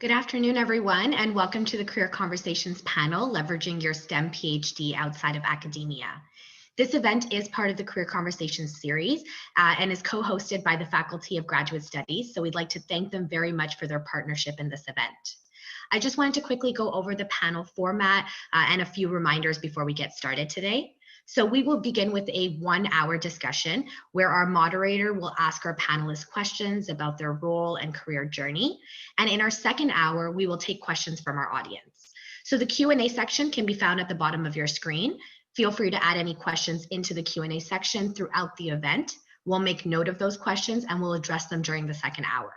Good afternoon, everyone, and welcome to the Career Conversations panel, Leveraging Your STEM PhD Outside of Academia. This event is part of the Career Conversations series and is co-hosted by the Faculty of Graduate Studies, so we'd like to thank them very much for their partnership in this event. I just wanted to quickly go over the panel format and a few reminders before we get started today. So we will begin with a 1-hour discussion where our moderator will ask our panelists questions about their role and career journey. And in our second hour, we will take questions from our audience. So the Q&A section can be found at the bottom of your screen. Feel free to add any questions into the Q&A section throughout the event. We'll make note of those questions and we'll address them during the second hour.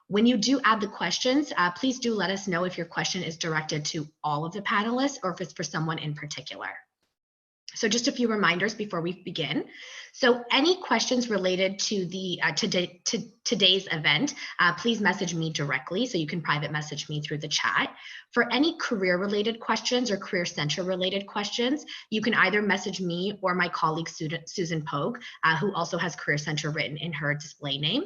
When you do add the questions, please do let us know if your question is directed to all of the panelists or if it's for someone in particular. So just a few reminders before we begin. So any questions related to the today's event, please message me directly, so you can private message me through the chat. For any career related questions or career center related questions, you can either message me or my colleague Susan Pogue, who also has Career Center written in her display name.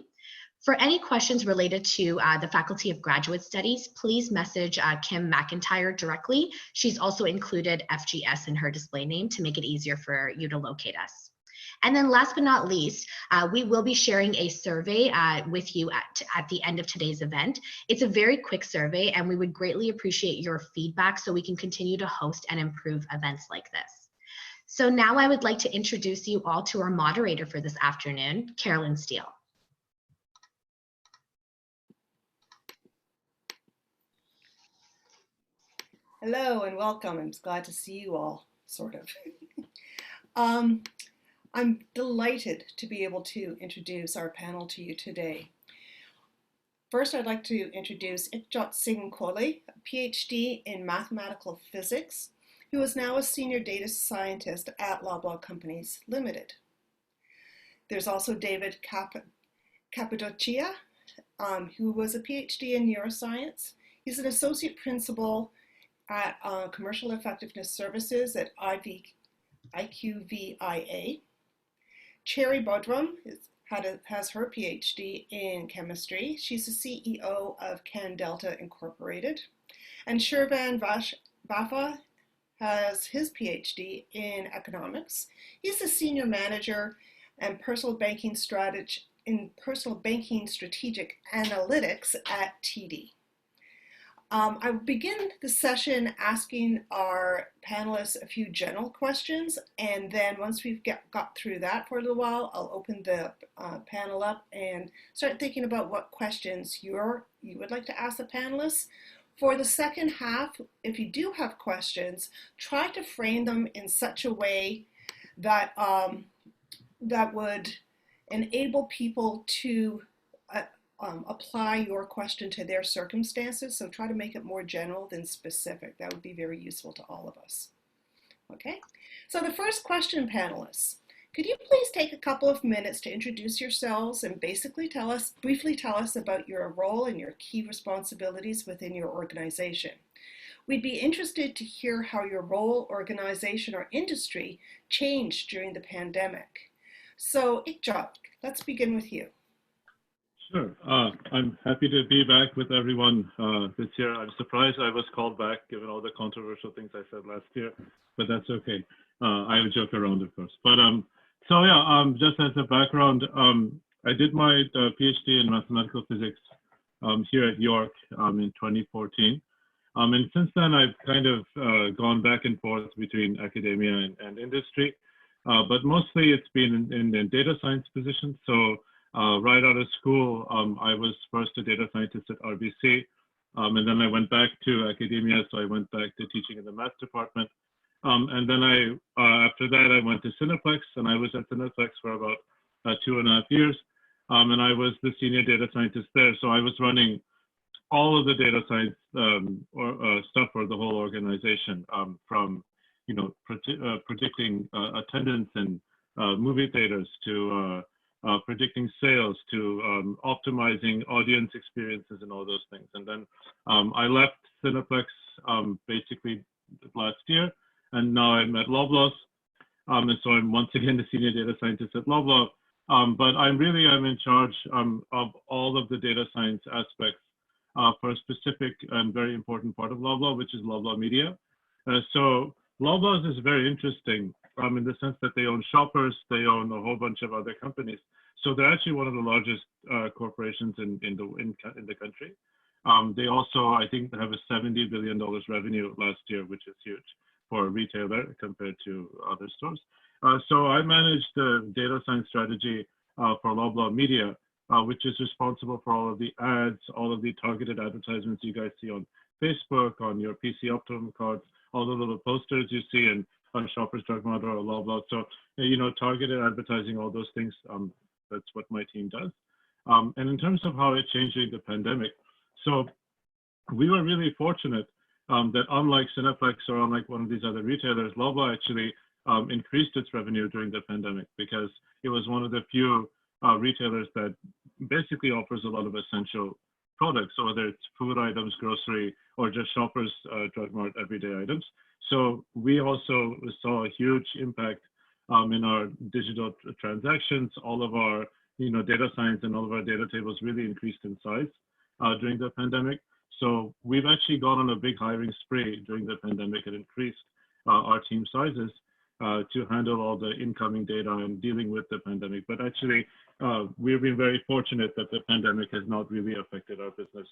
For any questions related to the Faculty of Graduate Studies, please message Kim McIntyre directly. She's also included FGS in her display name to make it easier for you to locate us. And then last but not least, we will be sharing a survey with you at the end of today's event. It's a very quick survey and we would greatly appreciate your feedback so we can continue to host and improve events like this. So now I would like to introduce you all to our moderator for this afternoon, Carolyn Steele. Hello and welcome. I'm glad to see you all, sort of. I'm delighted to be able to introduce our panel to you today. First, I'd like to introduce Ikjyot Singh Kohli, a Ph.D. in mathematical physics, who is now a senior data scientist at Loblaw Companies Limited. There's also David Cappadocia, who was a Ph.D. in Neuroscience. He's an associate principal at Commercial Effectiveness Services at IQVIA. Cherry Budram has her PhD in chemistry. She's the CEO of CannDelta Inc. And Shervan Vafa has his PhD in economics. He's the senior manager and personal banking strategic analytics at TD. I will begin the session asking our panelists a few general questions, and then once we've got through that for a little while, I'll open the panel up and start thinking about what questions you would like to ask the panelists. For the second half, if you do have questions, try to frame them in such a way that, that would enable people to apply your question to their circumstances. So try to make it more general than specific. That would be very useful to all of us. Okay, so the first question, panelists, could you please take a couple of minutes to introduce yourselves and basically briefly tell us about your role and your key responsibilities within your organization? We'd be interested to hear how your role, organization, or industry changed during the pandemic. So Ikjyot, let's begin with you. Sure. I'm happy to be back with everyone this year. I'm surprised I was called back given all the controversial things I said last year, but that's okay. I would joke around, of course. But so yeah, just as a background, I did my PhD in mathematical physics here at York in 2014. And since then, I've kind of gone back and forth between academia and industry, but mostly it's been in data science positions. So right out of school, I was first a data scientist at RBC, and then I went back to academia, so I went back to teaching in the math department. And then after that, I went to Cineplex, and I was at Cineplex for about 2.5 years, and I was the senior data scientist there. So I was running all of the data science stuff for the whole organization, from predicting attendance in movie theaters to predicting sales to optimizing audience experiences and all those things. And then I left Cineplex basically last year, and now I'm at Loblaw. And so I'm once again the senior data scientist at Loblaw. But I'm in charge of all of the data science aspects for a specific and very important part of Loblaw, which is Loblaw Media. So Loblaw is very interesting in the sense that they own Shoppers, they own a whole bunch of other companies. So they're actually one of the largest corporations in the country. They also, I think, have a $70 billion revenue last year, which is huge for a retailer compared to other stores. So I manage the data science strategy for Loblaw Media, which is responsible for all of the ads, all of the targeted advertisements you guys see on Facebook, on your PC Optimum cards, all the little posters you see in on Shoppers Drug Mart or Loblaw. So, targeted advertising, all those things, that's what my team does. And in terms of how it changed during the pandemic, so we were really fortunate that unlike Cineplex or unlike one of these other retailers, Loblaw actually increased its revenue during the pandemic because it was one of the few retailers that basically offers a lot of essential products, whether it's food items, grocery, or just Shoppers Drug Mart everyday items. So we also saw a huge impact in our digital transactions. All of our data science and all of our data tables really increased in size during the pandemic. So we've actually gone on a big hiring spree during the pandemic and increased our team sizes to handle all the incoming data and dealing with the pandemic. But actually, we've been very fortunate that the pandemic has not really affected our business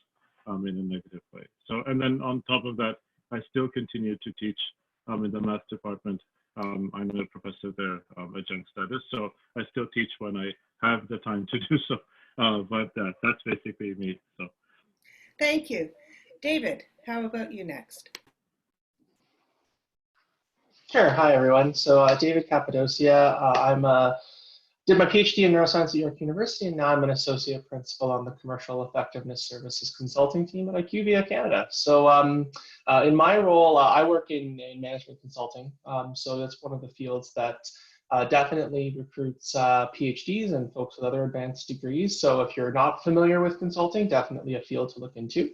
in a negative way. So, and then on top of that, I still continue to teach in the math department. I'm a professor there, adjunct status, so I still teach when I have the time to do so. But that's basically me. So, thank you, David. How about you next? Sure. Hi, everyone. So David Cappadocia. Did my PhD in neuroscience at York University, and now I'm an associate principal on the commercial effectiveness services consulting team at IQVIA Canada. So in my role, I work in management consulting. So that's one of the fields that definitely recruits PhDs and folks with other advanced degrees. So if you're not familiar with consulting, definitely a field to look into.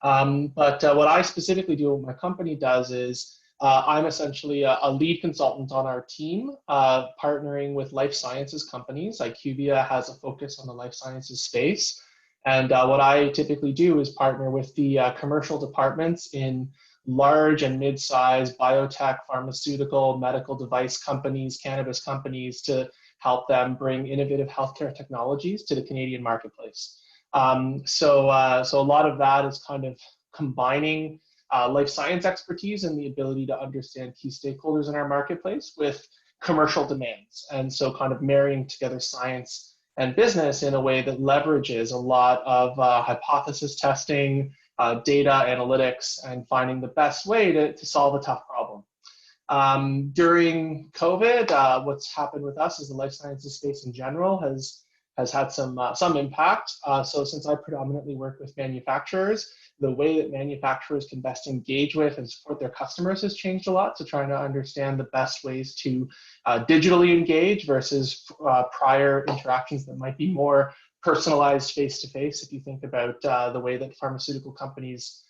But what I specifically do, what my company does is, I'm essentially a lead consultant on our team, partnering with life sciences companies. IQVIA has a focus on the life sciences space. And what I typically do is partner with the commercial departments in large and mid-sized biotech, pharmaceutical, medical device companies, cannabis companies to help them bring innovative healthcare technologies to the Canadian marketplace. So a lot of that is kind of combining life science expertise and the ability to understand key stakeholders in our marketplace with commercial demands. And so kind of marrying together science and business in a way that leverages a lot of hypothesis testing, data analytics, and finding the best way to solve a tough problem. During COVID, what's happened with us is the life sciences space in general has had some impact. So since I predominantly work with manufacturers, the way that manufacturers can best engage with and support their customers has changed a lot. So trying to understand the best ways to digitally engage versus prior interactions that might be more personalized face-to-face. If you think about the way that pharmaceutical companies,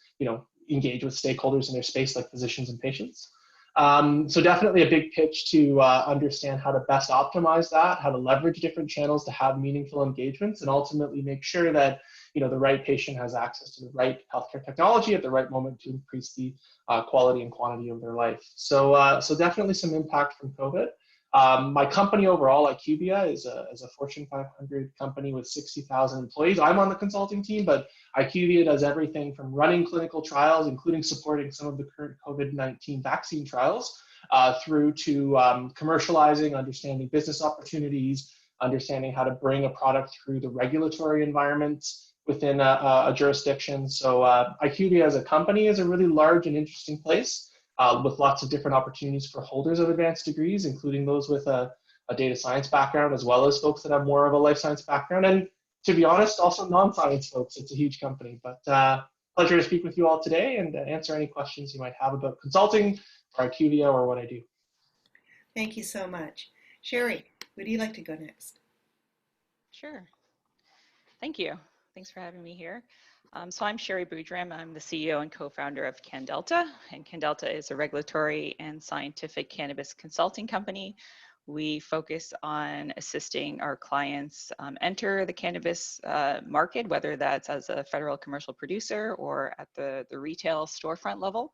engage with stakeholders in their space, like physicians and patients. So definitely a big pitch to understand how to best optimize that, how to leverage different channels to have meaningful engagements, and ultimately make sure that the right patient has access to the right healthcare technology at the right moment to increase the quality and quantity of their life. So definitely some impact from COVID. My company overall, IQVIA, is a Fortune 500 company with 60,000 employees. I'm on the consulting team, but IQVIA does everything from running clinical trials, including supporting some of the current COVID-19 vaccine trials, through to commercializing, understanding business opportunities, understanding how to bring a product through the regulatory environment within a jurisdiction. So IQVIA as a company is a really large and interesting place with lots of different opportunities for holders of advanced degrees, including those with a data science background, as well as folks that have more of a life science background. And to be honest, also non-science folks. It's a huge company. But pleasure to speak with you all today and answer any questions you might have about consulting or IQVIA or what I do. Thank you so much. Sherry, would you like to go next? Sure. Thank you. Thanks for having me here. So I'm Sherry Boodram. I'm the CEO and co-founder of CannDelta, and CannDelta is a regulatory and scientific cannabis consulting company. We focus on assisting our clients enter the cannabis market, whether that's as a federal commercial producer or at the retail storefront level.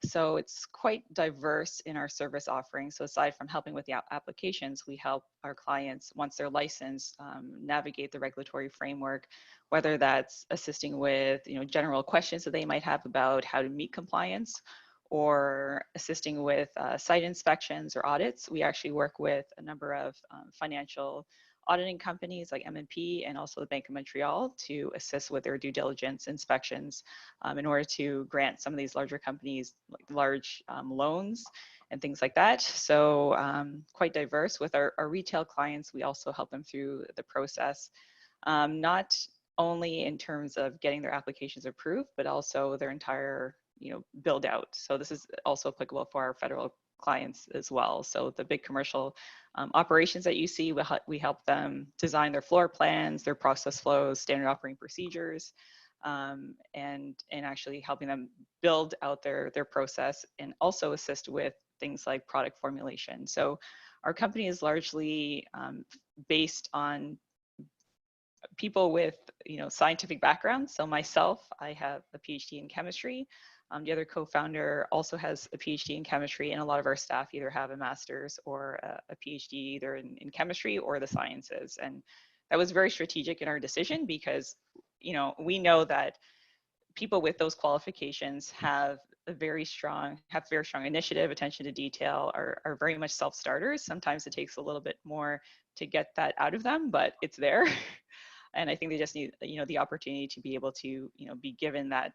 So it's quite diverse in our service offering. So aside from helping with the applications, we help our clients, once they're licensed, navigate the regulatory framework, whether that's assisting with general questions that they might have about how to meet compliance, or assisting with site inspections or audits. We actually work with a number of financial auditing companies like M&P and also the Bank of Montreal to assist with their due diligence inspections in order to grant some of these larger companies like large loans and things like that. So quite diverse. With our retail clients, we also help them through the process, not only in terms of getting their applications approved, but also their entire build out. So this is also applicable for our federal clients as well. So the big commercial operations that you see, we help them design their floor plans, their process flows, standard operating procedures, and actually helping them build out their process, and also assist with things like product formulation. So our company is largely based on people with scientific backgrounds. So myself, I have a PhD in chemistry. The other co-founder also has a PhD in chemistry, and a lot of our staff either have a master's or a PhD either in chemistry or the sciences. And that was very strategic in our decision because, we know that people with those qualifications have very strong initiative, attention to detail, are very much self-starters. Sometimes it takes a little bit more to get that out of them, but it's there. And I think they just need, the opportunity to be able to, be given that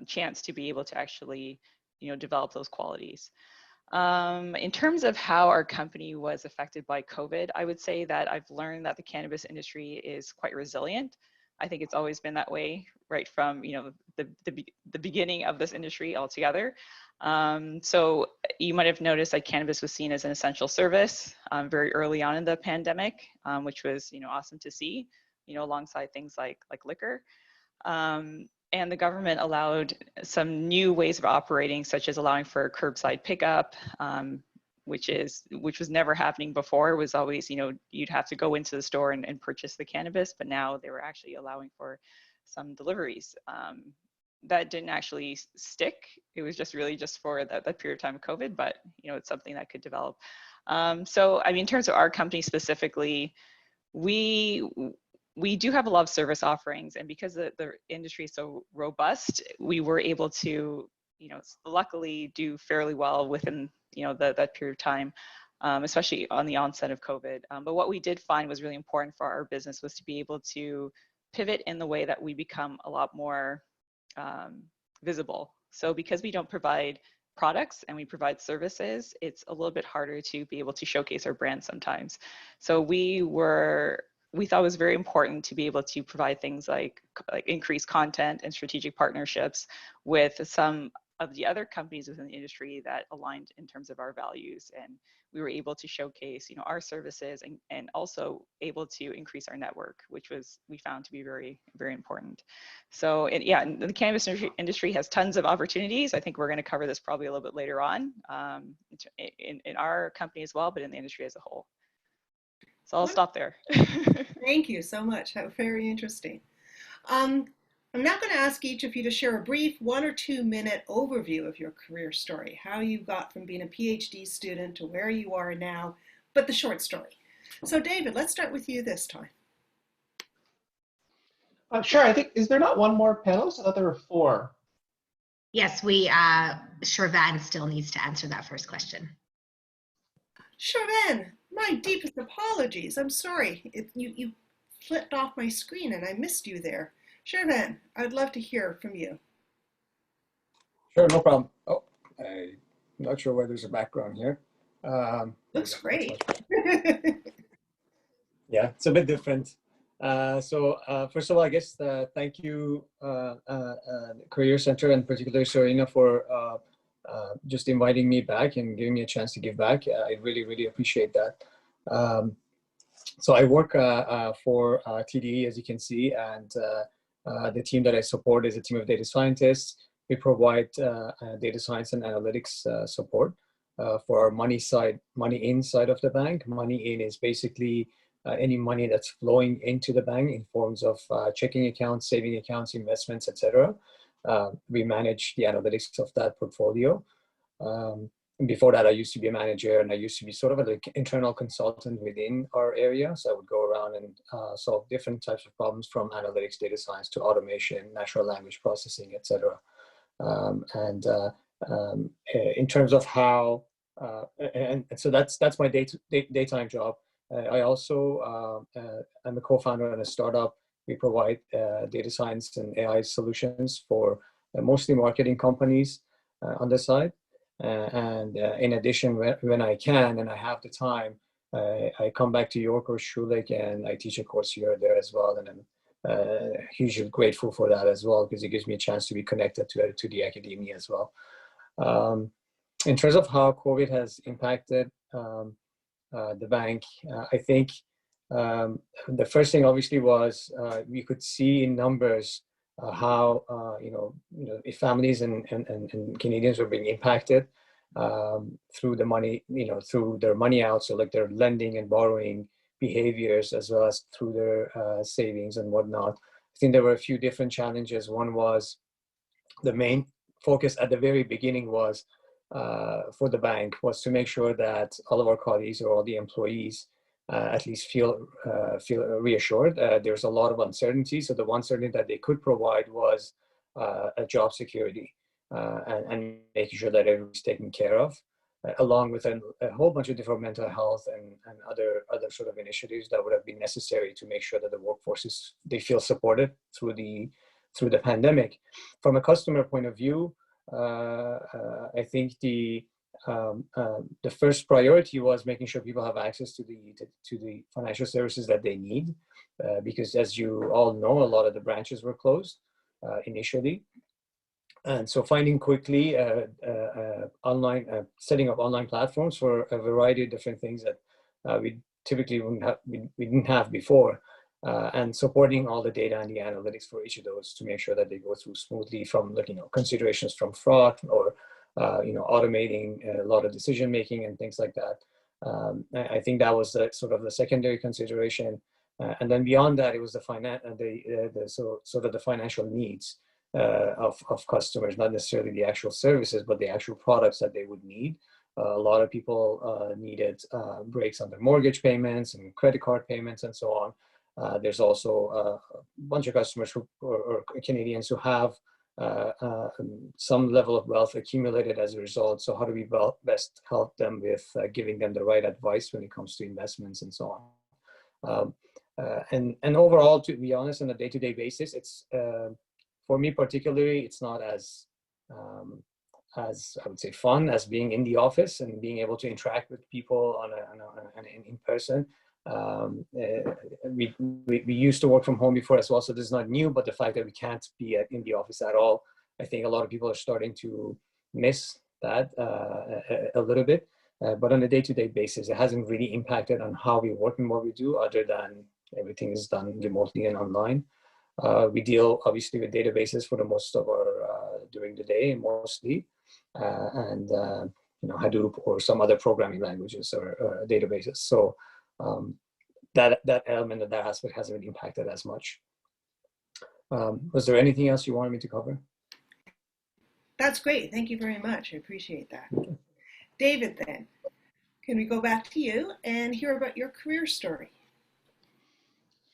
chance to be able to actually, develop those qualities. In terms of how our company was affected by COVID, I would say that I've learned that the cannabis industry is quite resilient. I think it's always been that way, right from the beginning of this industry altogether. So you might have noticed that cannabis was seen as an essential service very early on in the pandemic, which was awesome to see, alongside things like liquor. And the government allowed some new ways of operating, such as allowing for curbside pickup, which was never happening before. It was always, you'd have to go into the store and purchase the cannabis, but now they were actually allowing for some deliveries. That didn't actually stick. It was just really just for that period of time of COVID, but it's something that could develop. So, I mean, in terms of our company specifically, we do have a lot of service offerings, and because the industry is so robust, we were able to, luckily do fairly well within, that period of time, especially on the onset of COVID. But what we did find was really important for our business was to be able to pivot in the way that we become a lot more visible. So because we don't provide products and we provide services, it's a little bit harder to be able to showcase our brand sometimes. So we thought it was very important to be able to provide things like increased content and strategic partnerships with some of the other companies within the industry that aligned in terms of our values. And we were able to showcase, our services and also able to increase our network, which we found to be very, very important. So the cannabis industry has tons of opportunities. I think we're going to cover this probably a little bit later on in our company as well, but in the industry as a whole. So I'll stop there. Thank you so much. That was very interesting. I'm now going to ask each of you to share a brief 1 or 2 minute overview of your career story, how you got from being a PhD student to where you are now, but the short story. So David, let's start with you this time. Sure. I think, is there not one more panelist? I thought there were 4. Yes, Shervan still needs to answer that first question. Shervan, my deepest apologies. I'm sorry. You flipped off my screen and I missed you there. Shervan, I'd love to hear from you. Sure, no problem. Oh, I'm not sure why there's a background here. Looks great. Yeah, it's a bit different. So first of all, I guess thank you, Career Center, and particularly Serena, for just inviting me back and giving me a chance to give back. I really, really appreciate that. So I work for TD, as you can see, and the team that I support is a team of data scientists. We provide data science and analytics support for our money in side of the bank. Money in is basically any money that's flowing into the bank in forms of checking accounts, saving accounts, investments, etc. We manage the analytics of that portfolio. Before that, I used to be a manager, and I used to be sort of an internal consultant within our area. So I would go around and solve different types of problems, from analytics, data science, to automation, natural language processing, etc. In terms of how, and so that's my daytime job. I also am a co-founder in a startup. We provide data science and AI solutions for mostly marketing companies on the side. In addition, when I can and I have the time, I come back to York or Schulich, and I teach a course here or there as well. And I'm hugely grateful for that as well, because it gives me a chance to be connected to the academia as well. In terms of how COVID has impacted the bank, I think the first thing obviously was we could see in numbers how if families and Canadians were being impacted through the money, through their money out, so like their lending and borrowing behaviors, as well as through their savings and whatnot. I think there were a few different challenges. One was the main focus at the very beginning was for the bank was to make sure that all of our colleagues or all the employees at least feel reassured. There's a lot of uncertainty, so the one certainty that they could provide was a job security and making sure that everyone's taken care of, along with a whole bunch of different mental health and other sort of initiatives that would have been necessary to make sure that the workforce they feel supported through the pandemic. From a customer point of view, I think the first priority was making sure people have access to the financial services that they need, because as you all know, a lot of the branches were closed initially. And so finding quickly setting up online platforms for a variety of different things that we typically we didn't have before, and supporting all the data and the analytics for each of those to make sure that they go through smoothly, from considerations from fraud or automating a lot of decision making and things like that. I think that was sort of the secondary consideration, and then beyond that, it was the financial needs of customers, not necessarily the actual services, but the actual products that they would need. A lot of people needed breaks on their mortgage payments and credit card payments and so on. There's also a bunch of customers or Canadians who have some level of wealth accumulated as a result. So how do we best help them with giving them the right advice when it comes to investments and so on? And overall, to be honest, on a day-to-day basis, it's for me particularly, it's not as I would say fun as being in the office and being able to interact with people in person. We used to work from home before as well, so this is not new, but the fact that we can't be in the office at all, I think a lot of people are starting to miss that a little bit. But on a day-to-day basis, it hasn't really impacted on how we work and what we do, other than everything is done remotely and online. We deal obviously with databases for the most of our during the day mostly, and Hadoop or some other programming languages or databases. So that element of that aspect hasn't been impacted as much. Was there anything else you wanted me to cover? That's great. Thank you very much. I appreciate that. David, then, can we go back to you and hear about your career story?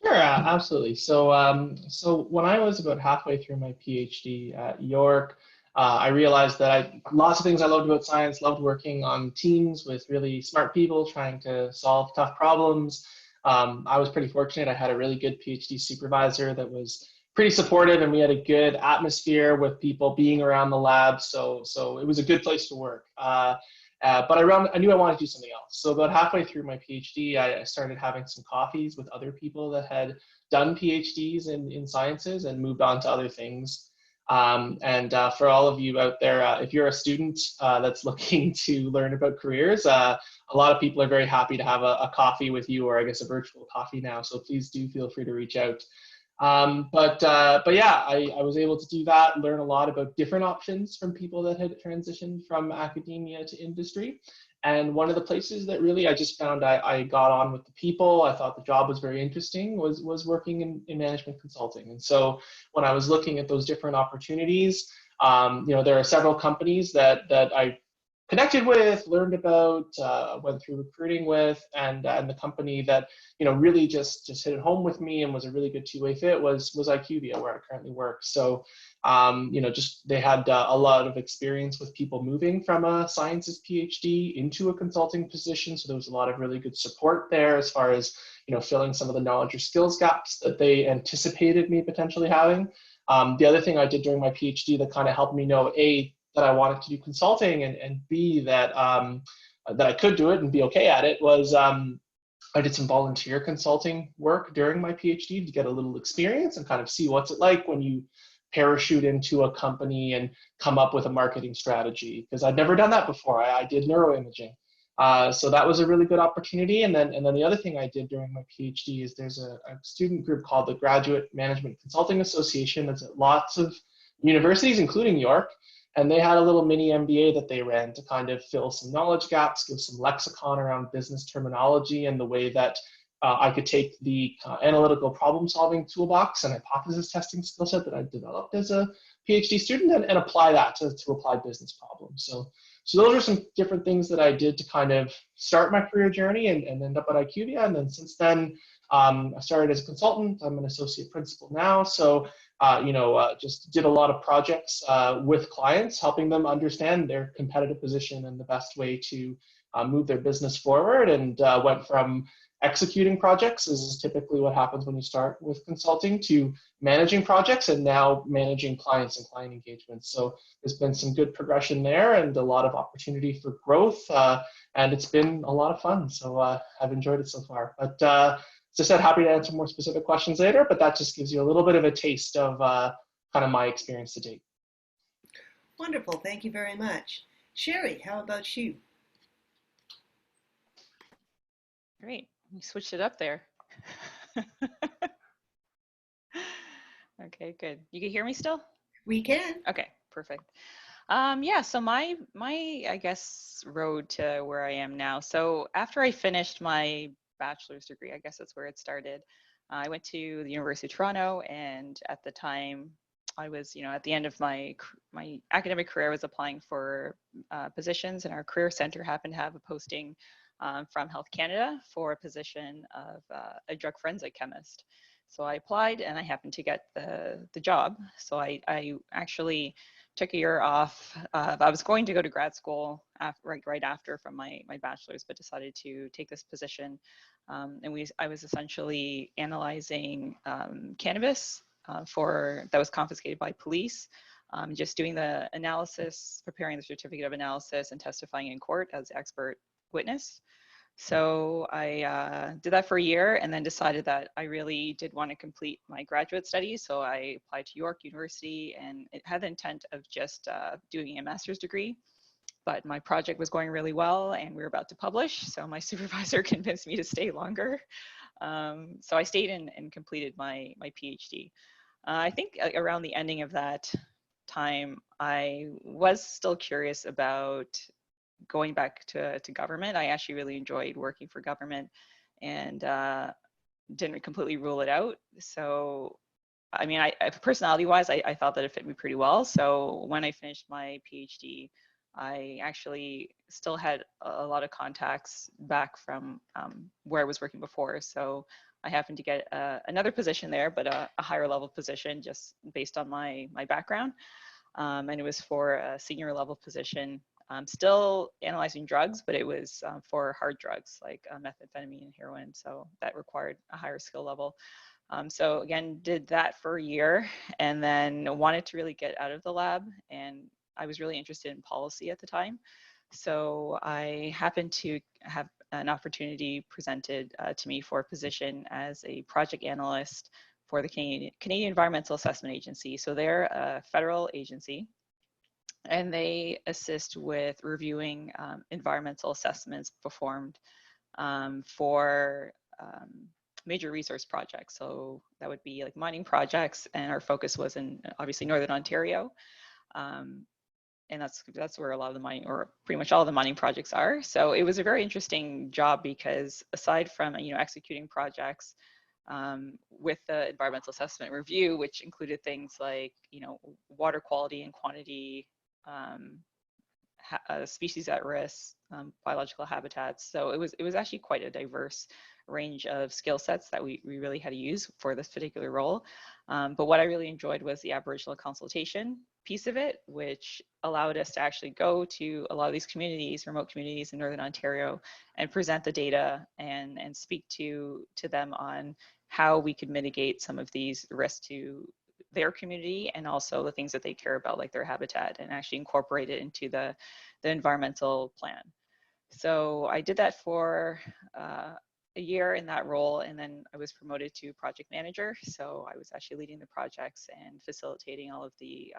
Sure, absolutely. So, so when I was about halfway through my PhD at York, I realized that lots of things I loved about science, loved working on teams with really smart people trying to solve tough problems. I was pretty fortunate. I had a really good PhD supervisor that was pretty supportive, and we had a good atmosphere with people being around the lab. So it was a good place to work. But I knew I wanted to do something else. So about halfway through my PhD, I started having some coffees with other people that had done PhDs in sciences and moved on to other things. For all of you out there, if you're a student that's looking to learn about careers, a lot of people are very happy to have a coffee with you, or I guess a virtual coffee now. So please do feel free to reach out. But yeah, I was able to do that, learn a lot about different options from people that had transitioned from academia to industry. And one of the places that really I just found I got on with the people, I thought the job was very interesting, was working in management consulting. And so when I was looking at those different opportunities, there are several companies that I connected with, learned about, went through recruiting with, and the company that really just hit it home with me and was a really good two-way fit was IQVIA, where I currently work. So they had a lot of experience with people moving from a sciences PhD into a consulting position. So there was a lot of really good support there as far as filling some of the knowledge or skills gaps that they anticipated me potentially having. The other thing I did during my PhD that kind of helped me know, A, that I wanted to do consulting, and B, that I could do it and be okay at it, was I did some volunteer consulting work during my PhD to get a little experience and kind of see what's it like when you parachute into a company and come up with a marketing strategy, because I'd never done that before. I did neuroimaging. So that was a really good opportunity. And then the other thing I did during my PhD is there's a student group called the Graduate Management Consulting Association that's at lots of universities, including York. And they had a little mini MBA that they ran to kind of fill some knowledge gaps, give some lexicon around business terminology and the way that I could take the analytical problem-solving toolbox and hypothesis testing skill set that I developed as a PhD student and apply that to apply business problems. So those are some different things that I did to kind of start my career journey and end up at IQVIA. And then since then, I started as a consultant. I'm an associate principal now. So just did a lot of projects with clients, helping them understand their competitive position and the best way to move their business forward, and went from executing projects, as is typically what happens when you start with consulting, to managing projects and now managing clients and client engagements. So there's been some good progression there and a lot of opportunity for growth, and it's been a lot of fun. So I've enjoyed it so far. But as I said, happy to answer more specific questions later, but that just gives you a little bit of a taste of kind of my experience to date. Wonderful, thank you very much. Sherry, how about you? Great, you switched it up there. Okay, good. You can hear me still? We can. Okay, perfect. Yeah, so my I guess road to where I am now. So after I finished my bachelor's degree, I guess that's where it started. I went to the University of Toronto, and at the time I was, at the end of my academic career, I was applying for positions, and our career center happened to have a posting from Health Canada for a position of a drug forensic chemist. So I applied and I happened to get the job. So I actually took a year off. I was going to go to grad school right after from my bachelor's, but decided to take this position. I was essentially analyzing cannabis that was confiscated by police, just doing the analysis, preparing the certificate of analysis, and testifying in court as expert witness. So I did that for a year and then decided that I really did want to complete my graduate studies. So I applied to York University, and it had the intent of just doing a master's degree. But my project was going really well and we were about to publish. So my supervisor convinced me to stay longer. So I stayed and completed my PhD. I think around the ending of that time, I was still curious about going back to government. I actually really enjoyed working for government and didn't completely rule it out. So, I mean, personality-wise, I thought that it fit me pretty well. So when I finished my PhD, I actually still had a lot of contacts back from where I was working before. So I happened to get another position there, but a higher level position just based on my background. And it was for a senior level position. Still analyzing drugs, but it was for hard drugs like methamphetamine and heroin. So that required a higher skill level. So again, did that for a year and then wanted to really get out of the lab. And I was really interested in policy at the time. So I happened to have an opportunity presented to me for a position as a project analyst for the Canadian Environmental Assessment Agency. So they're a federal agency, and they assist with reviewing environmental assessments performed for major resource projects. So that would be like mining projects, and our focus was in obviously Northern Ontario. And that's where a lot of the mining, or pretty much all of the mining projects are. So it was a very interesting job because aside from, executing projects with the environmental assessment review, which included things like, water quality and quantity, species at risk, biological habitats. So it was actually quite a diverse range of skill sets that we really had to use for this particular role. But what I really enjoyed was the Aboriginal consultation piece of it, which allowed us to actually go to a lot of these communities, remote communities in Northern Ontario, and present the data and speak to them on how we could mitigate some of these risks to their community and also the things that they care about, like their habitat, and actually incorporate it into the environmental plan. So I did that for a year in that role, and then I was promoted to project manager. So I was actually leading the projects and facilitating all of the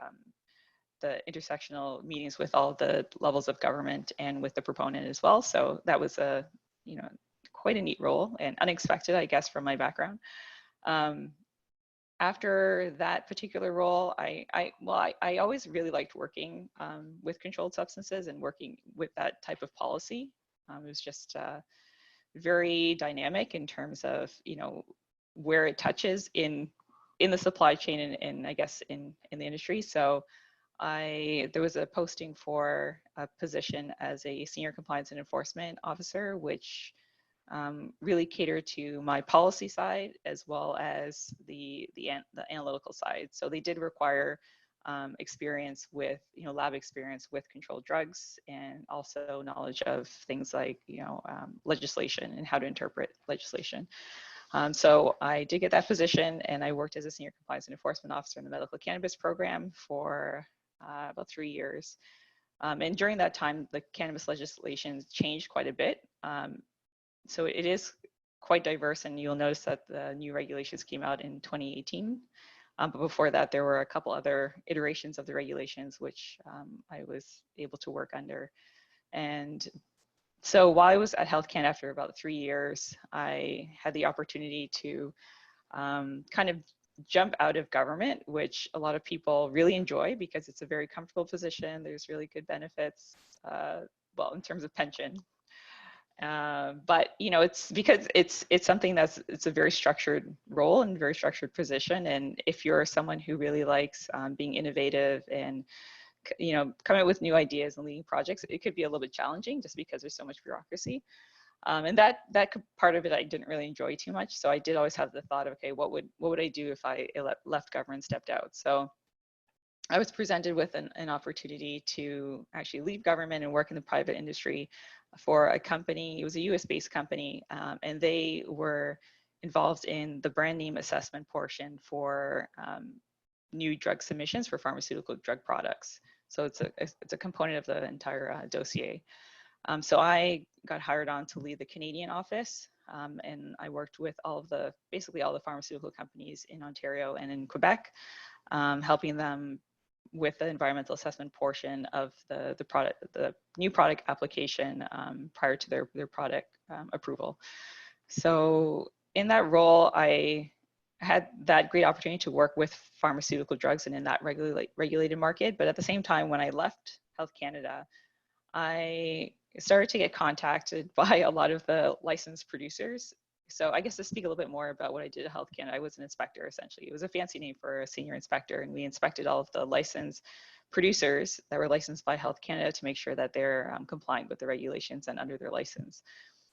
intersectional meetings with all the levels of government and with the proponent as well. So that was quite a neat role and unexpected, I guess, from my background. After that particular role, I always really liked working with controlled substances and working with that type of policy. It was just very dynamic in terms of where it touches in the supply chain and I guess in the industry. So there was a posting for a position as a senior compliance and enforcement officer, which really catered to my policy side as well as the analytical side. So they did require experience with, lab experience with controlled drugs, and also knowledge of things like, legislation and how to interpret legislation. So I did get that position, and I worked as a senior compliance and enforcement officer in the medical cannabis program for about 3 years. And during that time, the cannabis legislation changed quite a bit. So it is quite diverse, and you'll notice that the new regulations came out in 2018. But before that, there were a couple other iterations of the regulations, which I was able to work under. And so while I was at Health Canada after about 3 years, I had the opportunity to kind of jump out of government, which a lot of people really enjoy because it's a very comfortable position. There's really good benefits, well, in terms of pension. But it's because it's something it's a very structured role and very structured position. And if you're someone who really likes being innovative and coming up with new ideas and leading projects, it could be a little bit challenging just because there's so much bureaucracy. And that part of it I didn't really enjoy too much. So I did always have the thought of, okay, what would I do if I left government, stepped out? So I was presented with an opportunity to actually leave government and work in the private industry for a company. It was a US-based company, and they were involved in the brand name assessment portion for new drug submissions for pharmaceutical drug products. So it's a component of the entire dossier. So I got hired on to lead the Canadian office, and I worked with basically all the pharmaceutical companies in Ontario and in Quebec, helping them with the environmental assessment portion of the new product application prior to their product approval. So in that role, I had that great opportunity to work with pharmaceutical drugs and in that regulated market. But at the same time, when I left Health Canada, I started to get contacted by a lot of the licensed producers. So I guess to speak a little bit more about what I did at Health Canada, I was an inspector essentially. It was a fancy name for a senior inspector, and we inspected all of the licensed producers that were licensed by Health Canada to make sure that they're compliant with the regulations and under their license.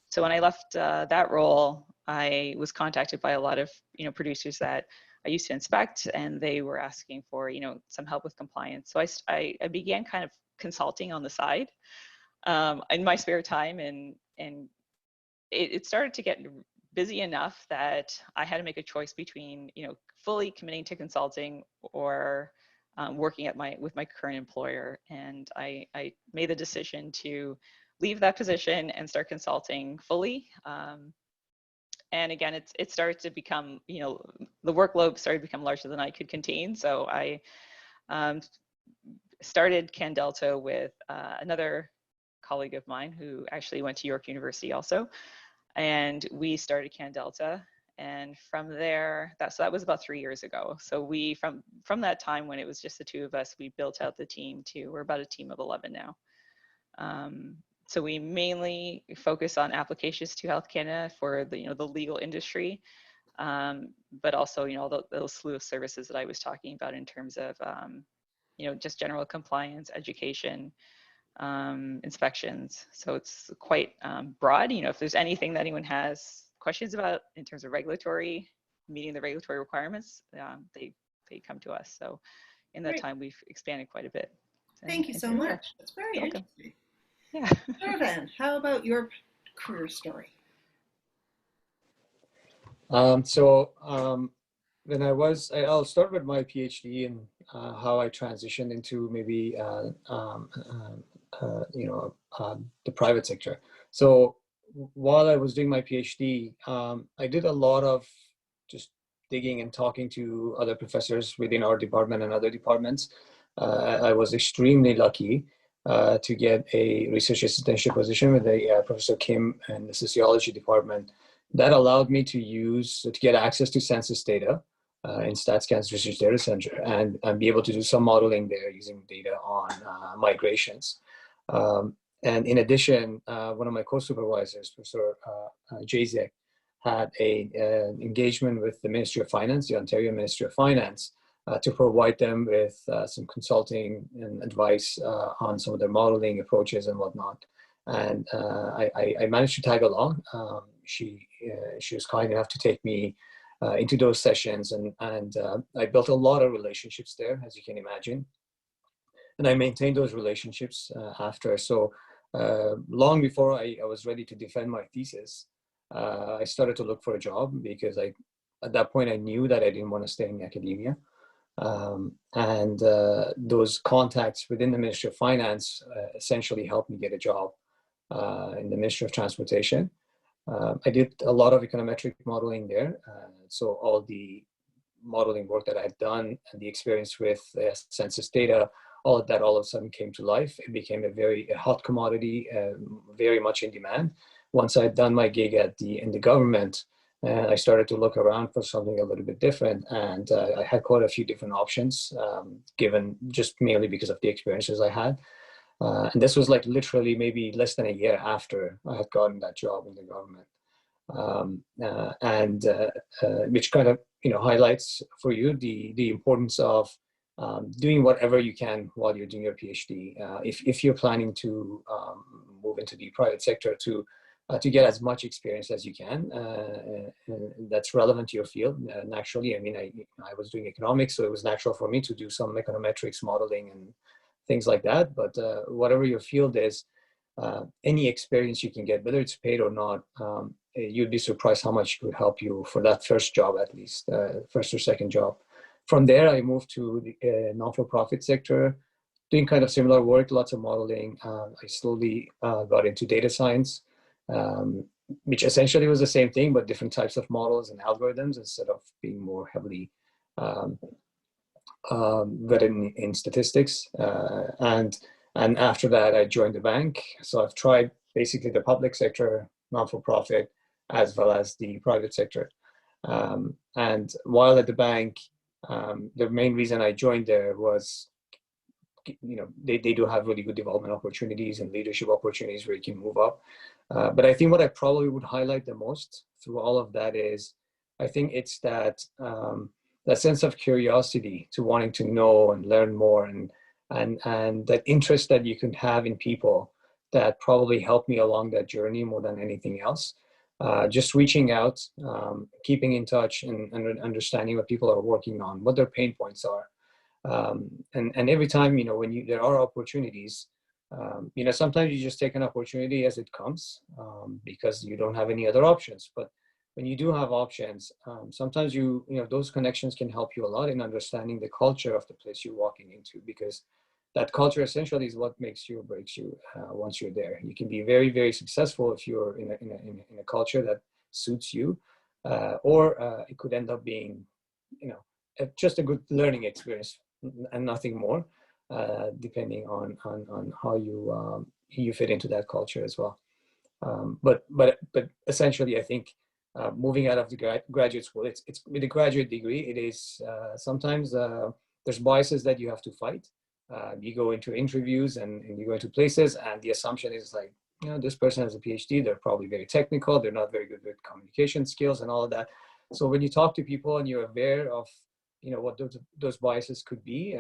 So when I left that role, I was contacted by a lot of producers that I used to inspect, and they were asking for some help with compliance. So I began kind of consulting on the side in my spare time, and it started to get busy enough that I had to make a choice between fully committing to consulting or working with my current employer. And I made the decision to leave that position and start consulting fully. And again, it started to become, the workload started to become larger than I could contain. So I started CannDelta with another colleague of mine who actually went to York University also. And we started CannDelta. And from there, that was about 3 years ago. So we, from that time when it was just the two of us, we built out the team to, we're about a team of 11 now. So we mainly focus on applications to Health Canada for the, the legal industry, but also, those slew of services that I was talking about in terms of, just general compliance, education, inspections. So it's quite broad. If there's anything that anyone has questions about in terms of meeting the regulatory requirements, they come to us. So in that time, we've expanded quite a bit. Thank you so much. That's very interesting. Yeah. Shervan, how about your career story? When I'll start with my PhD and how I transitioned into maybe the private sector. So while I was doing my PhD, I did a lot of just digging and talking to other professors within our department and other departments. I was extremely lucky to get a research assistantship position with Professor Kim in the sociology department. That allowed me to get access to census data in StatsCan's Research Data Center and be able to do some modeling there using data on migrations. And in addition, one of my co-supervisors, Professor Jacek, had an engagement with the Ministry of Finance, the Ontario Ministry of Finance, to provide them with some consulting and advice on some of their modeling approaches and whatnot. And I managed to tag along. She was kind enough to take me into those sessions, and I built a lot of relationships there, as you can imagine. And I maintained those relationships after. So long before I was ready to defend my thesis, I started to look for a job because at that point I knew that I didn't want to stay in academia. Those contacts within the Ministry of Finance essentially helped me get a job in the Ministry of Transportation. I did a lot of econometric modeling there. So all the modeling work that I'd done and the experience with census data, all of that all of a sudden came to life. It became a hot commodity, very much in demand. Once I'd done my gig in the government, I started to look around for something a little bit different. And I had quite a few different options, given just mainly because of the experiences I had. And this was like literally maybe less than a year after I had gotten that job in the government. Which kind of highlights for you the importance of doing whatever you can while you're doing your PhD. If you're planning to move into the private sector, to get as much experience as you can that's relevant to your field. Naturally, I mean, I was doing economics, so it was natural for me to do some econometrics modeling and things like that. But whatever your field is, any experience you can get, whether it's paid or not, you'd be surprised how much it could help you for that first job, at least, first or second job. From there, I moved to the non-for-profit sector, doing kind of similar work, lots of modeling. I slowly got into data science, which essentially was the same thing, but different types of models and algorithms instead of being more heavily vetted in statistics. And after that, I joined the bank. So I've tried basically the public sector, non-for-profit, as well as the private sector. And while at the bank, the main reason I joined there was, they do have really good development opportunities and leadership opportunities where you can move up. But I think what I probably would highlight the most through all of that is, I think it's that sense of curiosity to wanting to know and learn more, and that interest that you can have in people that probably helped me along that journey more than anything else. Just reaching out, keeping in touch, and understanding what people are working on, what their pain points are. And every time, when there are opportunities, sometimes you just take an opportunity as it comes, because you don't have any other options. But when you do have options, sometimes those connections can help you a lot in understanding the culture of the place you're walking into, because that culture essentially is what makes you or breaks you once you're there. You can be very, very successful if you're in a culture that suits you, or it could end up being, just a good learning experience and nothing more, depending on how you fit into that culture as well. But essentially, I think moving out of the graduate school. It's with a graduate degree. It is sometimes there's biases that you have to fight. You go into interviews and you go into places, and the assumption is like, you know, this person has a PhD. They're probably very technical. They're not very good with communication skills and all of that. So when you talk to people and you're aware of, you know, what those biases could be,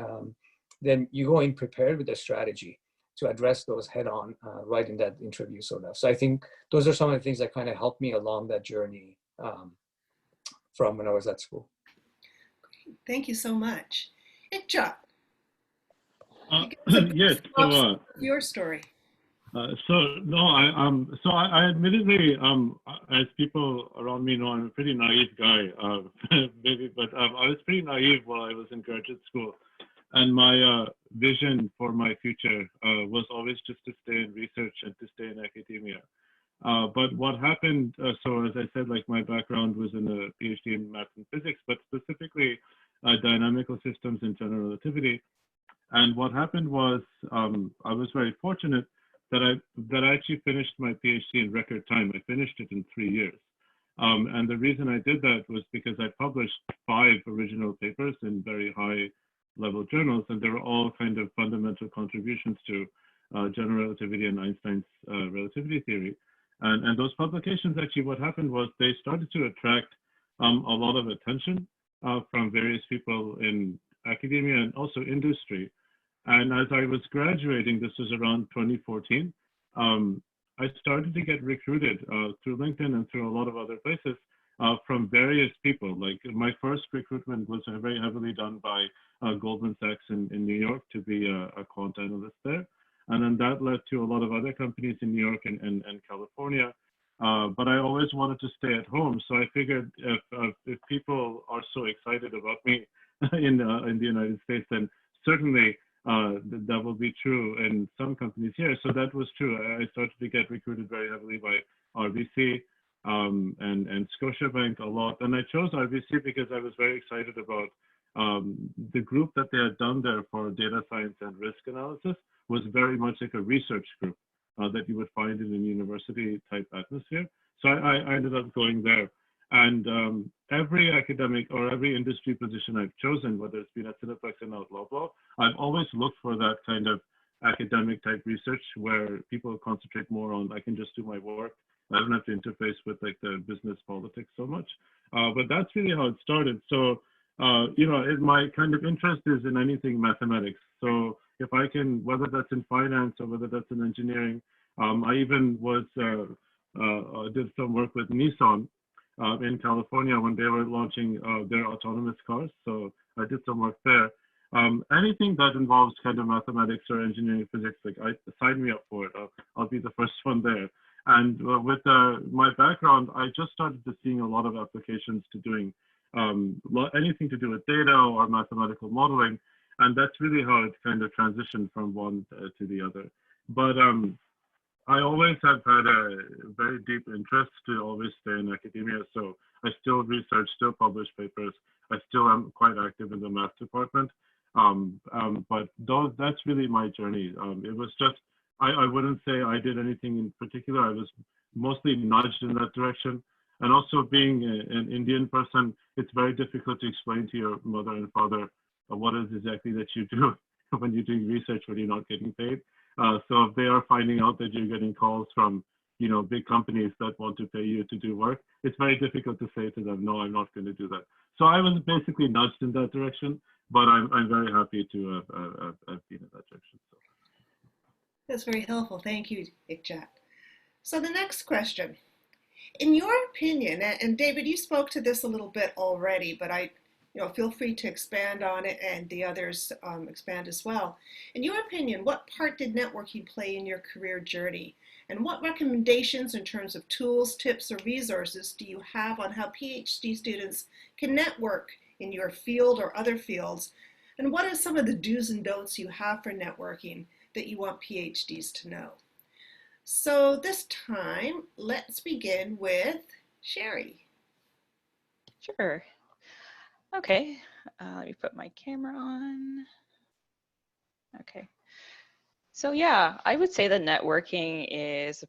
then you go in prepared with a strategy to address those head on right in that interview sort of. So I think those are some of the things that kind of helped me along that journey from when I was at school. Thank you so much. Ikjyot. Yes. So, your story. I admittedly, as people around me know, I'm a pretty naive guy, maybe, but I was pretty naive while I was in graduate school. And my vision for my future was always just to stay in research and to stay in academia. But what happened, so as I said, like my background was in a PhD in math and physics, but specifically dynamical systems and general relativity. And what happened was I was very fortunate that I actually finished my PhD in record time. I finished it in 3 years. And the reason I did that was because I published 5 original papers in very high level journals, and they were all kind of fundamental contributions to general relativity and Einstein's relativity theory. And those publications, actually what happened was they started to attract a lot of attention from various people in academia and also industry. And as I was graduating, this was around 2014, I started to get recruited through LinkedIn and through a lot of other places from various people. Like my first recruitment was very heavily done by Goldman Sachs in New York to be a quant analyst there. And then that led to a lot of other companies in New York and California. But I always wanted to stay at home. So I figured if people are so excited about me in the United States, then certainly that will be true in some companies here. So that was true. I started to get recruited very heavily by RBC and Scotiabank a lot. And I chose RBC because I was very excited about the group that they had done there for data science and risk analysis was very much like a research group that you would find in a university type atmosphere. So I ended up going there. And every academic or every industry position I've chosen, whether it's been at Cineplex and now at Loblaw, I've always looked for that kind of academic type research where people concentrate more on, I can just do my work. I don't have to interface with like the business politics so much. But that's really how it started. So, you know, my kind of interest is in anything mathematics. So if I can, whether that's in finance or whether that's in engineering, I even did some work with Nissan in California when they were launching their autonomous cars. So I did some work there. Anything that involves kind of mathematics or engineering physics, like sign me up for it. I'll be the first one there. And with my background, I just started to seeing a lot of applications to doing anything to do with data or mathematical modeling. And that's really how it kind of transitioned from one to the other. But I always have had a very deep interest to always stay in academia. So I still research, still publish papers. I still am quite active in the math department. But that's really my journey. It was just, I wouldn't say I did anything in particular. I was mostly nudged in that direction. And also being an Indian person, it's very difficult to explain to your mother and father what is exactly that you do when you're doing research when you're not getting paid. So if they are finding out that you're getting calls from, you know, big companies that want to pay you to do work, it's very difficult to say to them, no, I'm not going to do that. So I was basically nudged in that direction, but I'm very happy to have been in that direction. So. That's very helpful. Thank you, Ikjyot. So the next question. In your opinion, and David, you spoke to this a little bit already, but feel free to expand on it and the others expand as well. In your opinion, what part did networking play in your career journey? And what recommendations in terms of tools, tips, or resources do you have on how PhD students can network in your field or other fields? And what are some of the do's and don'ts you have for networking that you want PhDs to know? So this time, let's begin with Sherry. Sure. Okay, let me put my camera on. Okay. So yeah, I would say that networking is a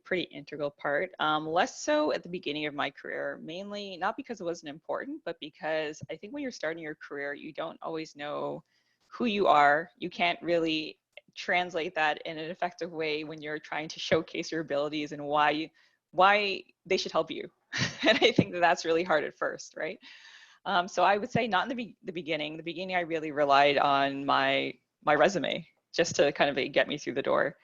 pretty integral part. Less so at the beginning of my career, mainly not because it wasn't important, but because I think when you're starting your career, you don't always know who you are. You can't really translate that in an effective way when you're trying to showcase your abilities and why they should help you. And I think that that's really hard at first, right? So I would say not in the beginning. The beginning, I really relied on my resume just to kind of get me through the door,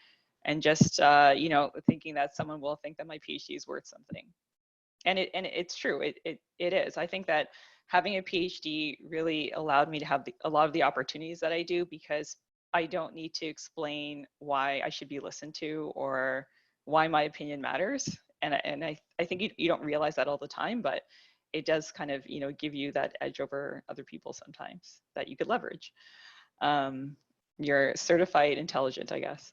and just you know, thinking that someone will think that my PhD is worth something. And it's true. It is. I think that having a PhD really allowed me to have a lot of the opportunities that I do, because I don't need to explain why I should be listened to or why my opinion matters. And I think you don't realize that all the time, but it does kind of, you know, give you that edge over other people sometimes that you could leverage. You're certified intelligent, I guess.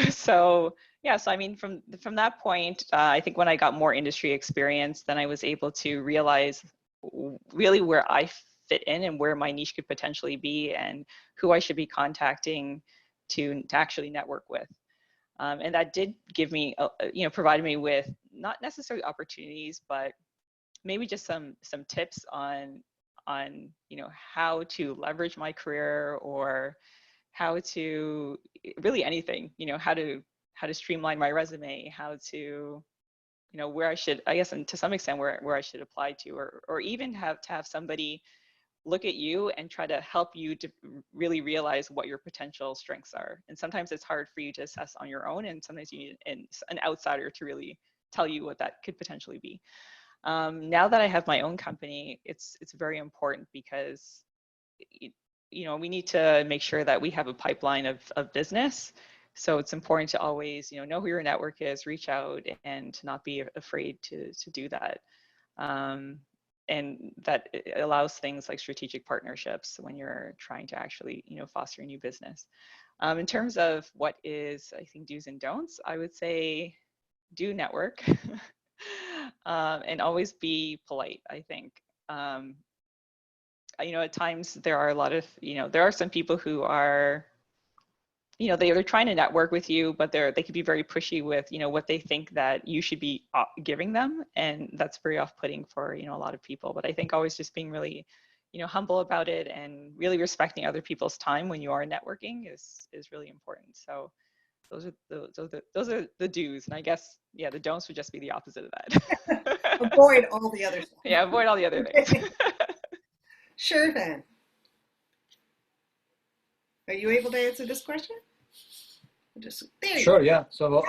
So yeah, so I mean, from that point, I think when I got more industry experience, then I was able to realize really where I fit in and where my niche could potentially be, and who I should be contacting to actually network with. And that did give me, you know, provided me with not necessarily opportunities, but maybe just some tips on you know, how to leverage my career, or how to really anything, you know, how to streamline my resume, how to, you know, where I should, I guess, and to some extent where I should apply to, or even have somebody look at you and try to help you to really realize what your potential strengths are. And sometimes it's hard for you to assess on your own, and sometimes you need an outsider to really tell you what that could potentially be. Now that I have my own company, it's very important, because you know, we need to make sure that we have a pipeline of business. So it's important to always, you know who your network is, reach out, and to not be afraid to do that. And that allows things like strategic partnerships when you're trying to actually, you know, foster a new business. In terms of what is, I think, do's and don'ts, I would say do network. And always be polite, I think. You know, at times there are a lot of, you know, there are some people who are, you know, they're trying to network with you, but they could be very pushy with, you know, what they think that you should be giving them. And that's very off-putting for, you know, a lot of people. But I think always just being really, you know, humble about it, and really respecting other people's time when you are networking is really important. So those are the do's, and I guess, yeah, the don'ts would just be the opposite of that. Avoid all the other stuff. Yeah, avoid all the other things. Shervan, are you able to answer this question? Sure, yeah. So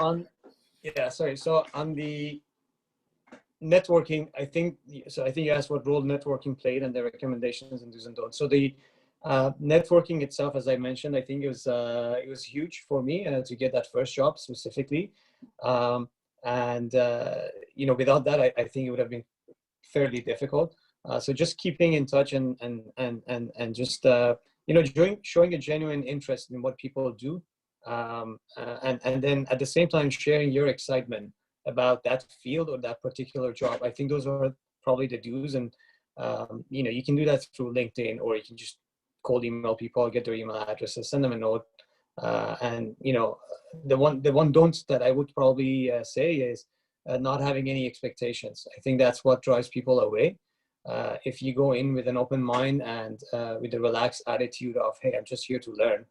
so on the networking, I think you asked what role networking played and the recommendations and do's and don'ts. So the networking itself, as I mentioned, I think it was huge for me to get that first job specifically. You know, without that, I think it would have been fairly difficult. So just keeping in touch and just you know, showing a genuine interest in what people do, and then at the same time sharing your excitement about that field or that particular job. I think those are probably the do's. And you know, you can do that through LinkedIn, or you can just cold email people, get their email addresses, send them a note. And you know, the one don't that I would probably say is not having any expectations. I think that's what drives people away. If you go in with an open mind and with a relaxed attitude of, hey, I'm just here to learn,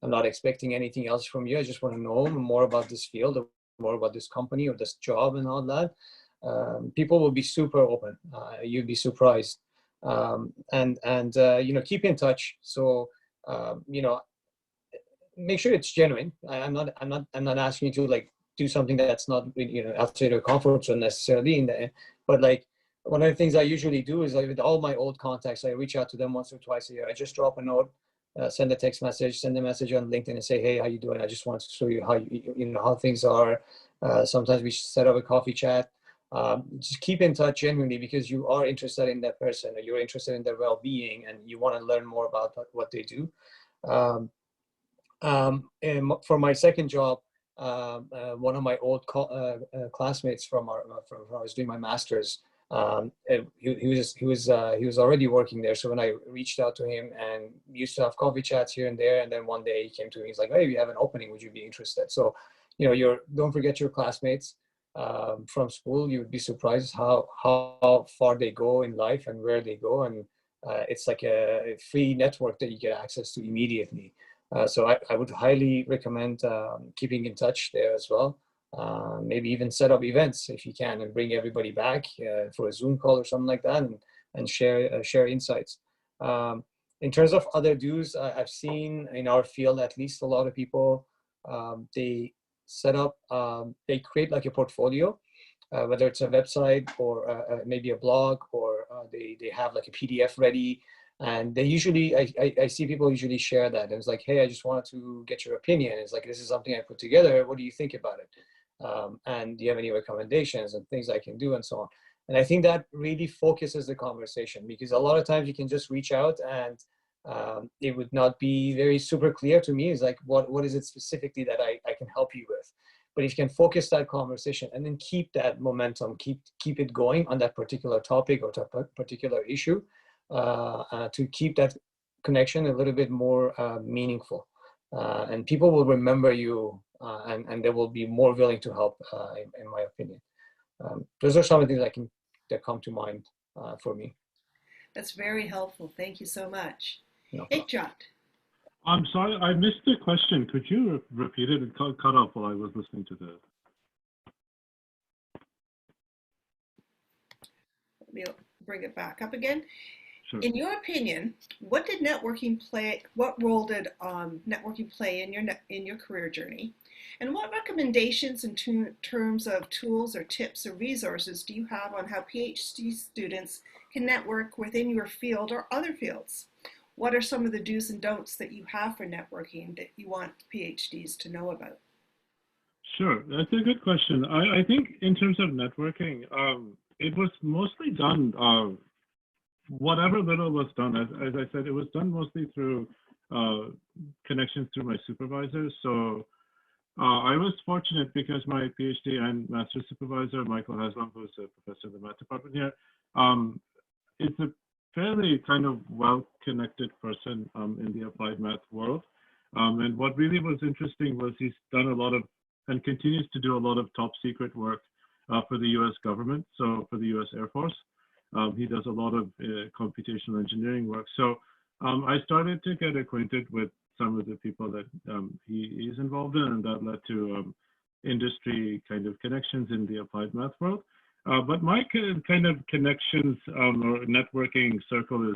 I'm not expecting anything else from you, I just want to know more about this field, or more about this company or this job and all that, people will be super open. You'd be surprised. And you know, keep in touch. So you know, make sure it's genuine. I'm not asking you to like do something that's not, you know, outside your comfort zone necessarily. But like, one of the things I usually do is, like, with all my old contacts, I reach out to them once or twice a year. I just drop a note, send a text message, send a message on LinkedIn, and say, hey, how you doing? I just want to show you how you know how things are. Sometimes we set up a coffee chat. Just keep in touch genuinely, because you are interested in that person, or you're interested in their well-being, and you want to learn more about what they do. And for my second job, one of my old classmates from when I was doing my master's, He was already working there. So when I reached out to him, and we used to have coffee chats here and there, and then one day he came to me. He's like, "Hey, we have an opening. Would you be interested?" So, don't forget your classmates from school. You would be surprised how far they go in life and where they go, and it's like a free network that you get access to immediately. So I would highly recommend keeping in touch there as well. Maybe even set up events if you can, and bring everybody back for a Zoom call or something like that, and share insights. In terms of other dues, I've seen in our field, at least, a lot of people, they set up, they create like a portfolio, whether it's a website or maybe a blog, or they have like a PDF ready. And they usually, I see people usually share that. And it's like, "Hey, I just wanted to get your opinion. It's like, this is something I put together. What do you think about it? And do you have any recommendations and things I can do," and so on. And I think that really focuses the conversation, because a lot of times you can just reach out and it would not be very super clear to me. It's like, what is it specifically that I can help you with? But if you can focus that conversation and then keep that momentum, keep it going on that particular topic or particular issue, to keep that connection a little bit more meaningful. And people will remember you, and they will be more willing to help, in my opinion. Those are some of the things that come to mind for me. That's very helpful. Thank you so much. No Ikjyot. I'm sorry, I missed the question. Could you repeat it? It cut off while I was listening to that. Let me bring it back up again. Sure. In your opinion, what role did networking play in your career journey? And what recommendations in terms of tools or tips or resources do you have on how PhD students can network within your field or other fields? What are some of the do's and don'ts that you have for networking that you want PhDs to know about? Sure, that's a good question. I think in terms of networking, it was mostly done, whatever little was done, as I said, it was done mostly through connections through my supervisors. So I was fortunate because my PhD and master's supervisor, Michael Haslam, who's a professor in the math department here, is a fairly kind of well-connected person in the applied math world. And what really was interesting was he's done a lot of, and continues to do a lot of top secret work for the US government, so for the US Air Force. He does a lot of computational engineering work. So I started to get acquainted with some of the people that he is involved in, and that led to industry kind of connections in the applied math world. But my kind of connections or networking circle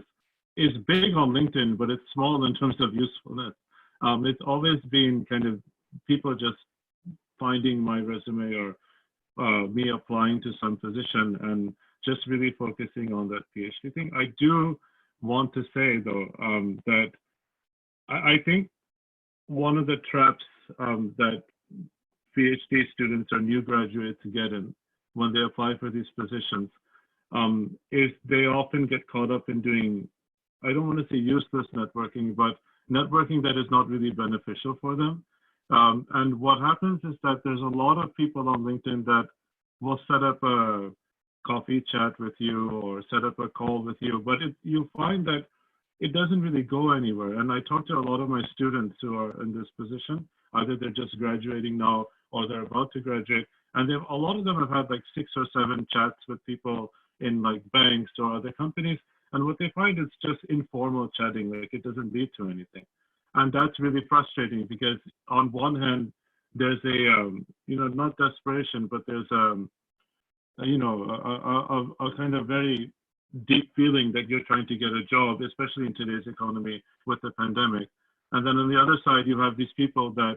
is big on LinkedIn, but it's small in terms of usefulness. It's always been kind of people just finding my resume or me applying to some position and just really focusing on that PhD thing. I do want to say though that I think one of the traps that PhD students or new graduates get in when they apply for these positions is they often get caught up in doing, I don't want to say useless networking, but networking that is not really beneficial for them. And what happens is that there's a lot of people on LinkedIn that will set up a coffee chat with you or set up a call with you, but you'll find that it doesn't really go anywhere. And I talk to a lot of my students who are in this position, either they're just graduating now or they're about to graduate, and a lot of them have had like 6 or 7 chats with people in like banks or other companies, and what they find is just informal chatting, like it doesn't lead to anything. And that's really frustrating because on one hand, there's a, not desperation, but there's a kind of very deep feeling that you're trying to get a job, especially in today's economy with the pandemic. And then on the other side, you have these people that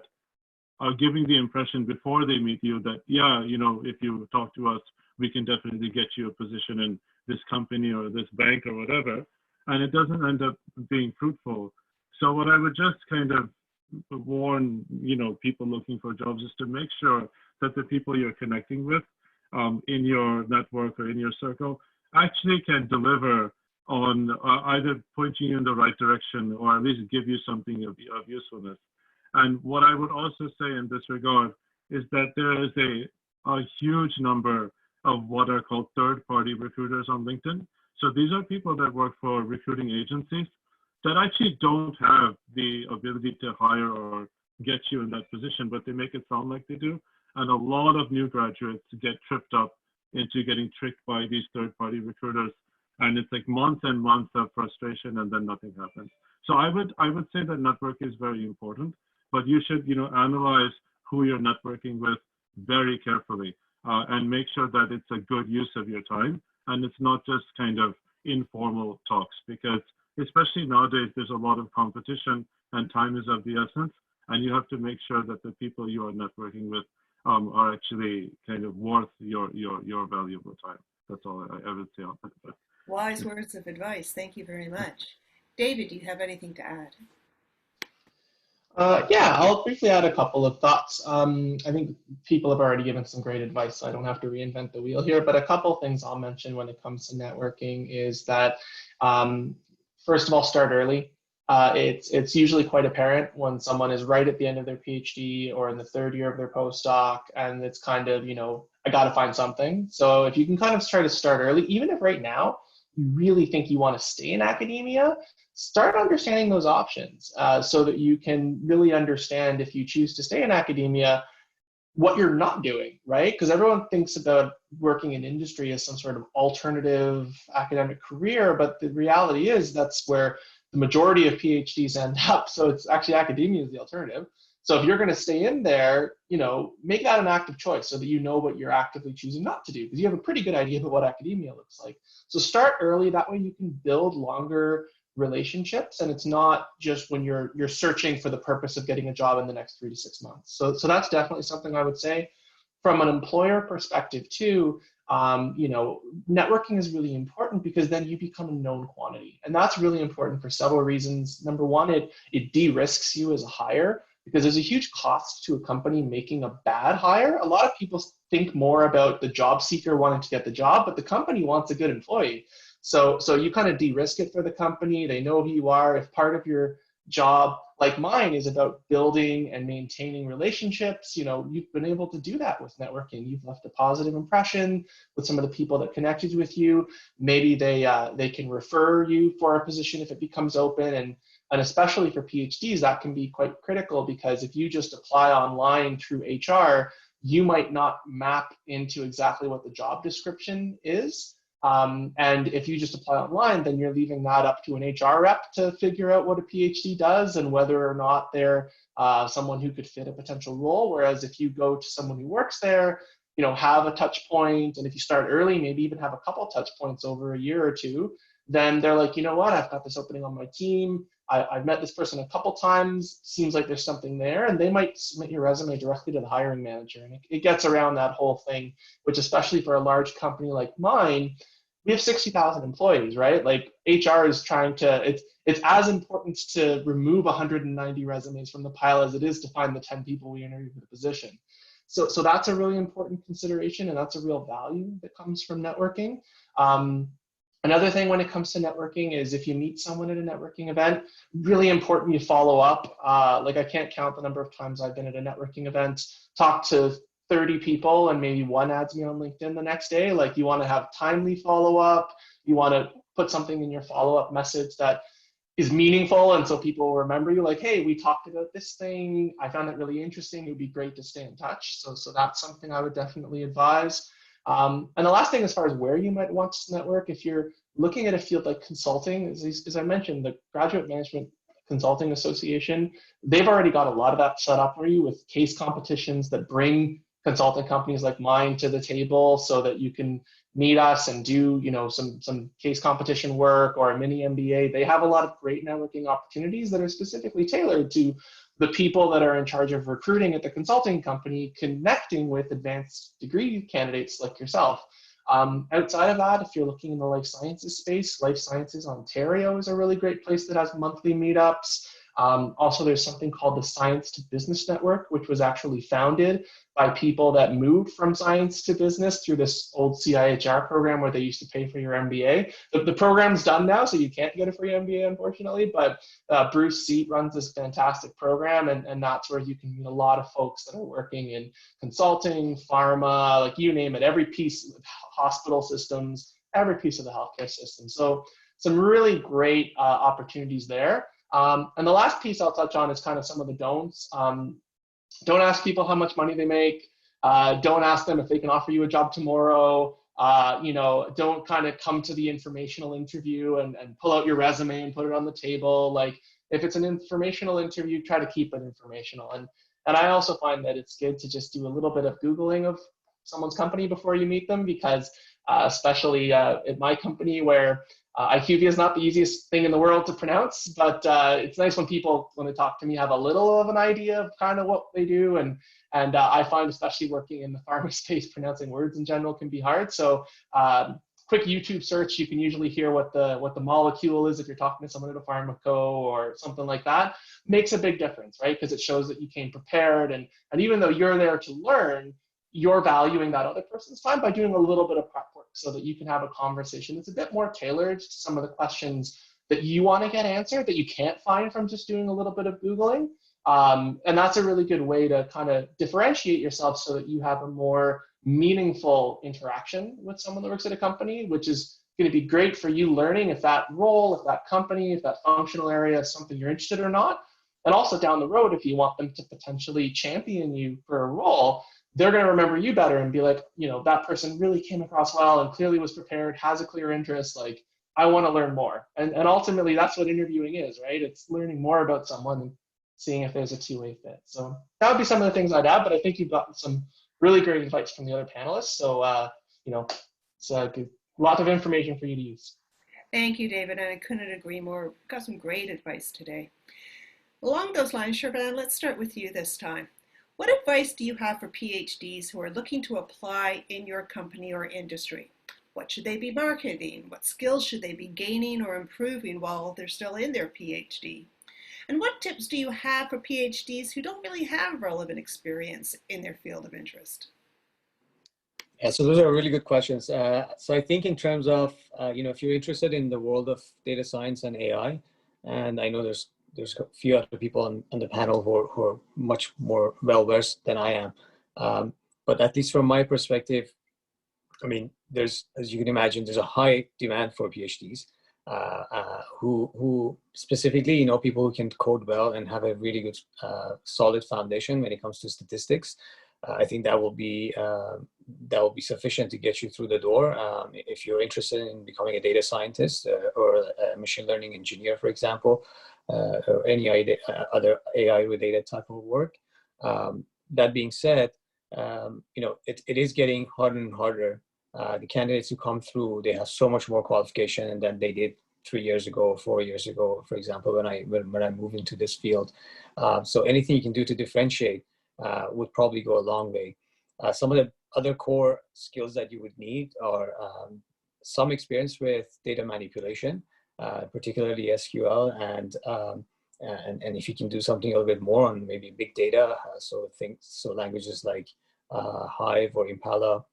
are giving the impression before they meet you that, yeah, if you talk to us, we can definitely get you a position in this company or this bank or whatever. And it doesn't end up being fruitful. So what I would just kind of warn, people looking for jobs is to make sure that the people you're connecting with in your network or in your circle actually can deliver on either pointing you in the right direction or at least give you something of usefulness. And what I would also say in this regard is that there is a huge number of what are called third-party recruiters on LinkedIn. So these are people that work for recruiting agencies that actually don't have the ability to hire or get you in that position, but they make it sound like they do. And a lot of new graduates get tripped up into getting tricked by these third-party recruiters. And it's like months and months of frustration, and then nothing happens. So I would say that network is very important, but you should, analyze who you're networking with very carefully and make sure that it's a good use of your time and it's not just kind of informal talks, because especially nowadays there's a lot of competition and time is of the essence, and you have to make sure that the people you are networking with are actually kind of worth your valuable time. That's all I would say on that. Wise words of advice. Thank you very much. David, do you have anything to add? Yeah, I'll briefly add a couple of thoughts. I think people have already given some great advice, so I don't have to reinvent the wheel here, but a couple of things I'll mention when it comes to networking is that, first of all, start early. It's usually quite apparent when someone is right at the end of their PhD or in the third year of their postdoc, and it's kind of, I got to find something. So if you can kind of try to start early, even if right now you really think you want to stay in academia, start understanding those options so that you can really understand, if you choose to stay in academia, what you're not doing, right? Because everyone thinks about working in industry as some sort of alternative academic career, but the reality is that's where the majority of PhDs end up. So it's actually academia is the alternative. So if you're going to stay in there, make that an active choice so that you know what you're actively choosing not to do, because you have a pretty good idea of what academia looks like. So start early. That way you can build longer relationships, and it's not just when you're searching for the purpose of getting a job in the next 3 to 6 months. So that's definitely something I would say. From an employer perspective too, networking is really important, because then you become a known quantity, and that's really important for several reasons. Number one, it de-risks you as a hire, because there's a huge cost to a company making a bad hire. A lot of people think more about the job seeker wanting to get the job, but the company wants a good employee. So you kind of de-risk it for the company. They know who you are. If part of your job, like mine, is about building and maintaining relationships, you've been able to do that with networking. You've left a positive impression with some of the people that connected with you. Maybe they can refer you for a position if it becomes open, and especially for PhDs, that can be quite critical, because if you just apply online through HR, you might not map into exactly what the job description is. And if you just apply online, then you're leaving that up to an HR rep to figure out what a PhD does and whether or not they're someone who could fit a potential role. Whereas if you go to someone who works there, have a touch point, and if you start early, maybe even have a couple touch points over a year or two, then they're like, what, I've got this opening on my team. I've met this person a couple times, seems like there's something there, and they might submit your resume directly to the hiring manager. And it gets around that whole thing, which especially for a large company like mine, we have 60,000 employees, right? Like HR is trying to, it's as important to remove 190 resumes from the pile as it is to find the 10 people we interview for the position. So that's a really important consideration, and that's a real value that comes from networking. Another thing when it comes to networking is if you meet someone at a networking event, really important you follow up. Like I can't count the number of times I've been at a networking event, talked to 30 people, and maybe one adds me on LinkedIn the next day. Like, you want to have timely follow-up. You want to put something in your follow-up message that is meaningful, and so people will remember you, like, hey, we talked about this thing. I found it really interesting. It would be great to stay in touch. So that's something I would definitely advise. And the last thing, as far as where you might want to network, if you're looking at a field like consulting, as I mentioned, the Graduate Management Consulting Association, they've already got a lot of that set up for you with case competitions that bring consulting companies like mine to the table, so that you can meet us and do some case competition work or a mini MBA. They have a lot of great networking opportunities that are specifically tailored to the people that are in charge of recruiting at the consulting company, connecting with advanced degree candidates like yourself. Outside of that, if you're looking in the life sciences space, Life Sciences Ontario is a really great place that has monthly meetups. Also, there's something called the Science to Business Network, which was actually founded by people that moved from science to business through this old CIHR program where they used to pay for your MBA. The program's done now, so you can't get a free MBA, unfortunately, but Bruce Seat runs this fantastic program, and that's where you can meet a lot of folks that are working in consulting, pharma, like you name it, every piece of hospital systems, every piece of the healthcare system. So some really great opportunities there. And the last piece I'll touch on is kind of some of the don'ts. Don't ask people how much money they make. Don't ask them if they can offer you a job tomorrow. Don't kind of come to the informational interview and pull out your resume and put it on the table. Like, if it's an informational interview, try to keep it informational. And I also find that it's good to just do a little bit of Googling of someone's company before you meet them, because especially at my company, where IQVIA is not the easiest thing in the world to pronounce, but it's nice when people, when they talk to me, have a little of an idea of kind of what they do. And I find, especially working in the pharma space, pronouncing words in general can be hard. So quick YouTube search, you can usually hear what the molecule is if you're talking to someone at a pharmaco or something like that. Makes a big difference, right? Because it shows that you came prepared. And even though you're there to learn, you're valuing that other person's time by doing a little bit of prep work so that you can have a conversation that's a bit more tailored to some of the questions that you want to get answered that you can't find from just doing a little bit of Googling. And that's a really good way to kind of differentiate yourself so that you have a more meaningful interaction with someone that works at a company, which is going to be great for you learning if that role, if that company, if that functional area is something you're interested in or not. And also down the road, if you want them to potentially champion you for a role, they're going to remember you better and be like, that person really came across well and clearly was prepared, has a clear interest. Like, I want to learn more. And ultimately, that's what interviewing is, right? It's learning more about someone and seeing if there's a two-way fit. So that would be some of the things I'd add, but I think you've gotten some really great advice from the other panelists. So, it's a lot of information for you to use. Thank you, David, and I couldn't agree more. We've got some great advice today. Along those lines, Shervan, let's start with you this time. What advice do you have for PhDs who are looking to apply in your company or industry? What should they be marketing? What skills should they be gaining or improving while they're still in their PhD? And what tips do you have for PhDs who don't really have relevant experience in their field of interest? Yeah, so those are really good questions. So I think in terms of, if you're interested in the world of data science and AI, and I know there's a few other people on the panel who are much more well-versed than I am. But at least from my perspective, I mean, there's, as you can imagine, there's a high demand for PhDs who specifically, people who can code well and have a really good, solid foundation when it comes to statistics. I think that will be sufficient to get you through the door. If you're interested in becoming a data scientist or a machine learning engineer, for example, or any other AI-related type of work. That being said, it is getting harder and harder. The candidates who come through, they have so much more qualification than they did 3 years ago, 4 years ago, for example, when I moved into this field. So anything you can do to differentiate would probably go a long way. Some of the other core skills that you would need are some experience with data manipulation, particularly SQL, and if you can do something a little bit more on maybe big data, so languages like Hive or Impala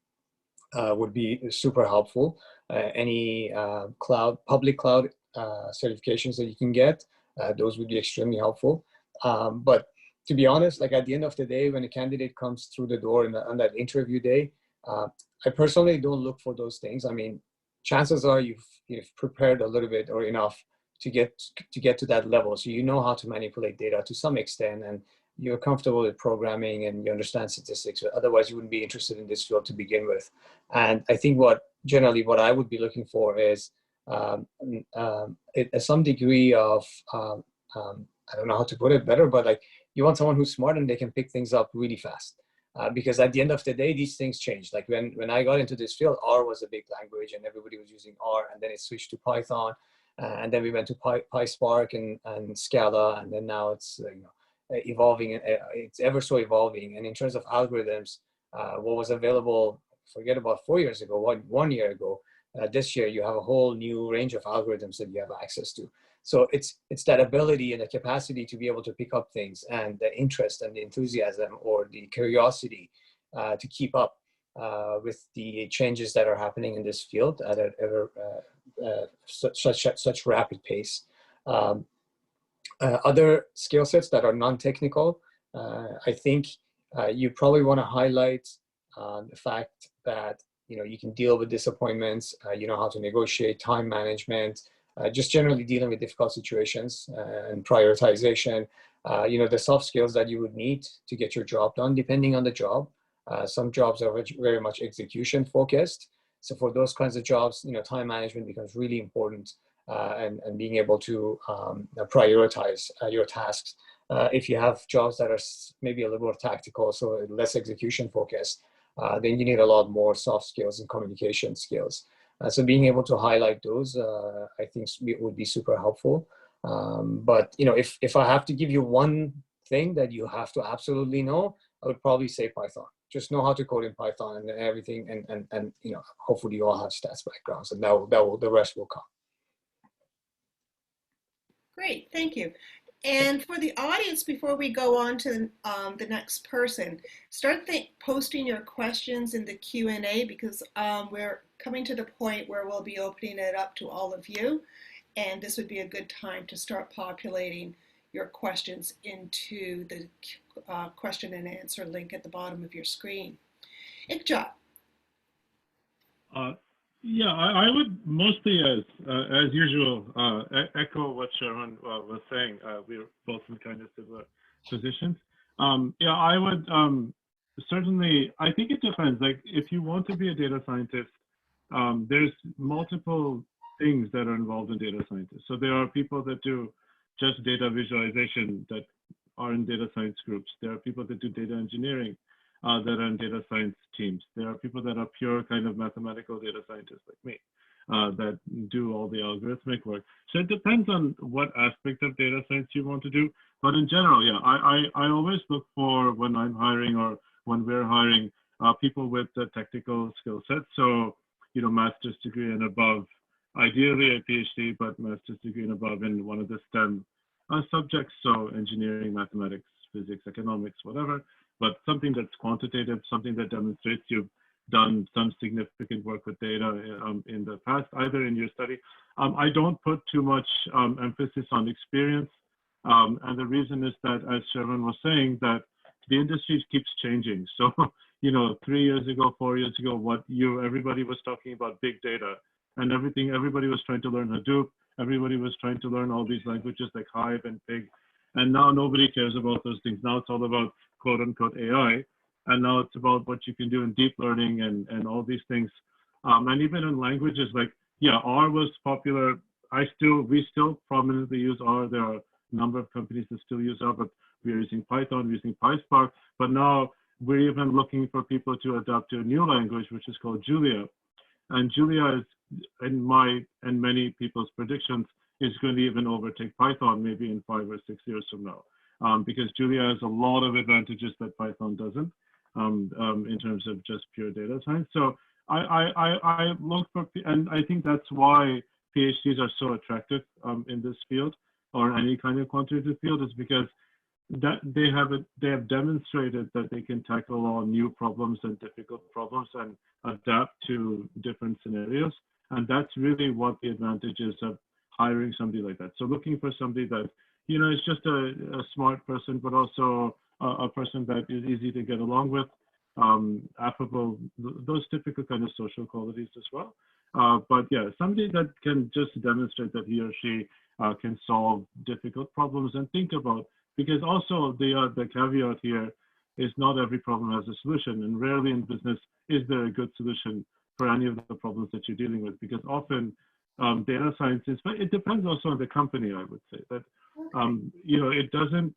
would be super helpful. Any public cloud certifications that you can get, those would be extremely helpful. But to be honest, like at the end of the day, when a candidate comes through the door on that interview day, I personally don't look for those things. I mean, chances are you've prepared a little bit or enough to get to that level, so you know how to manipulate data to some extent, and you're comfortable with programming and you understand statistics. Otherwise, you wouldn't be interested in this field to begin with. And I think what I would be looking for is some degree of I don't know how to put it better, but like you want someone who's smart and they can pick things up really fast. Because at the end of the day, these things change. Like when I got into this field, R was a big language and everybody was using R, and then it switched to Python, and then we went to PySpark and Scala, and then now it's evolving. It's ever so evolving. And in terms of algorithms, what was available, forget about 4 years ago, 1 year ago, this year you have a whole new range of algorithms that you have access to. So it's that ability and the capacity to be able to pick up things, and the interest and the enthusiasm or the curiosity to keep up with the changes that are happening in this field at an ever such rapid pace. Other skill sets that are non-technical, I think you probably want to highlight the fact that you can deal with disappointments, you know how to negotiate time management, just generally dealing with difficult situations and prioritization. The soft skills that you would need to get your job done, depending on the job. Some jobs are very much execution focused. So for those kinds of jobs, time management becomes really important, and being able to prioritize your tasks. If you have jobs that are maybe a little more tactical, so less execution focused, then you need a lot more soft skills and communication skills. So being able to highlight those, I think would be super helpful. But if I have to give you one thing that you have to absolutely know, I would probably say Python. Just know how to code in Python and everything, and hopefully you all have stats backgrounds, and the rest will come. Great, thank you. And for the audience, before we go on to the next person, start posting your questions in the Q&A, because we're coming to the point where we'll be opening it up to all of you. And this would be a good time to start populating your questions into the question and answer link at the bottom of your screen. Ikjyot. Yeah, I would mostly, as usual, echo what Shervan was saying. We're both in kind of similar positions. Yeah, I would certainly, I think it depends. Like, if you want to be a data scientist, there's multiple things that are involved in data scientists. So there are people that do just data visualization that are in data science groups. There are people that do data engineering that are in data science teams. There are people that are pure kind of mathematical data scientists like me that do all the algorithmic work. So it depends on what aspect of data science you want to do. But in general, yeah, I always look for, when I'm hiring or when we're hiring, people with the technical skill set. So, master's degree and above, ideally a PhD, but master's degree and above in one of the STEM subjects. So engineering, mathematics, physics, economics, whatever. But something that's quantitative, something that demonstrates you've done some significant work with data in the past, either in your study. I don't put too much emphasis on experience. And the reason is that, as Shervan was saying, that the industry keeps changing. So, 3 years ago, 4 years ago, everybody was talking about big data and everything. Everybody was trying to learn Hadoop. Everybody was trying to learn all these languages like Hive and Pig. And now nobody cares about those things. Now it's all about quote unquote AI. And now it's about what you can do in deep learning and all these things. And even in languages like, yeah, R was popular. We still prominently use R. There are a number of companies that still use R, but we're using Python, we're using PySpark. But now we're even looking for people to adapt to a new language, which is called Julia. And Julia is, in my and many people's predictions, is going to even overtake Python maybe in 5 or 6 years from now, because Julia has a lot of advantages that Python doesn't in terms of just pure data science. So I look for, and I think that's why PhDs are so attractive in this field or any kind of quantitative field, is because that they have demonstrated that they can tackle all new problems and difficult problems and adapt to different scenarios. And that's really what the advantage is of hiring somebody like that. So looking for somebody that, is just a smart person, but also a person that is easy to get along with, affable, those typical kind of social qualities as well. But yeah, somebody that can just demonstrate that he or she can solve difficult problems and think about, because also the caveat here is not every problem has a solution, and rarely in business is there a good solution for any of the problems that you're dealing with, because often data science is, but it depends also on the company, I would say, that, it doesn't,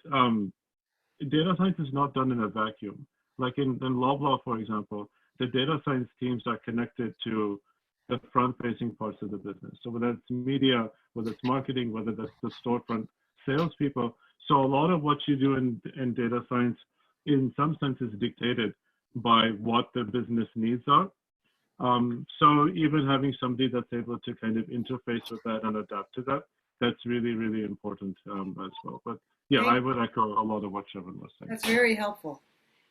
data science is not done in a vacuum. Like in Loblaw, for example, the data science teams are connected to the front-facing parts of the business. So whether it's media, whether it's marketing, whether that's the storefront salespeople. So a lot of what you do in data science, in some sense, is dictated by what the business needs are. So even having somebody that's able to kind of interface with that and adapt to that, that's really, really important as well. But yeah, I would echo a lot of what Shervan was saying. That's very helpful.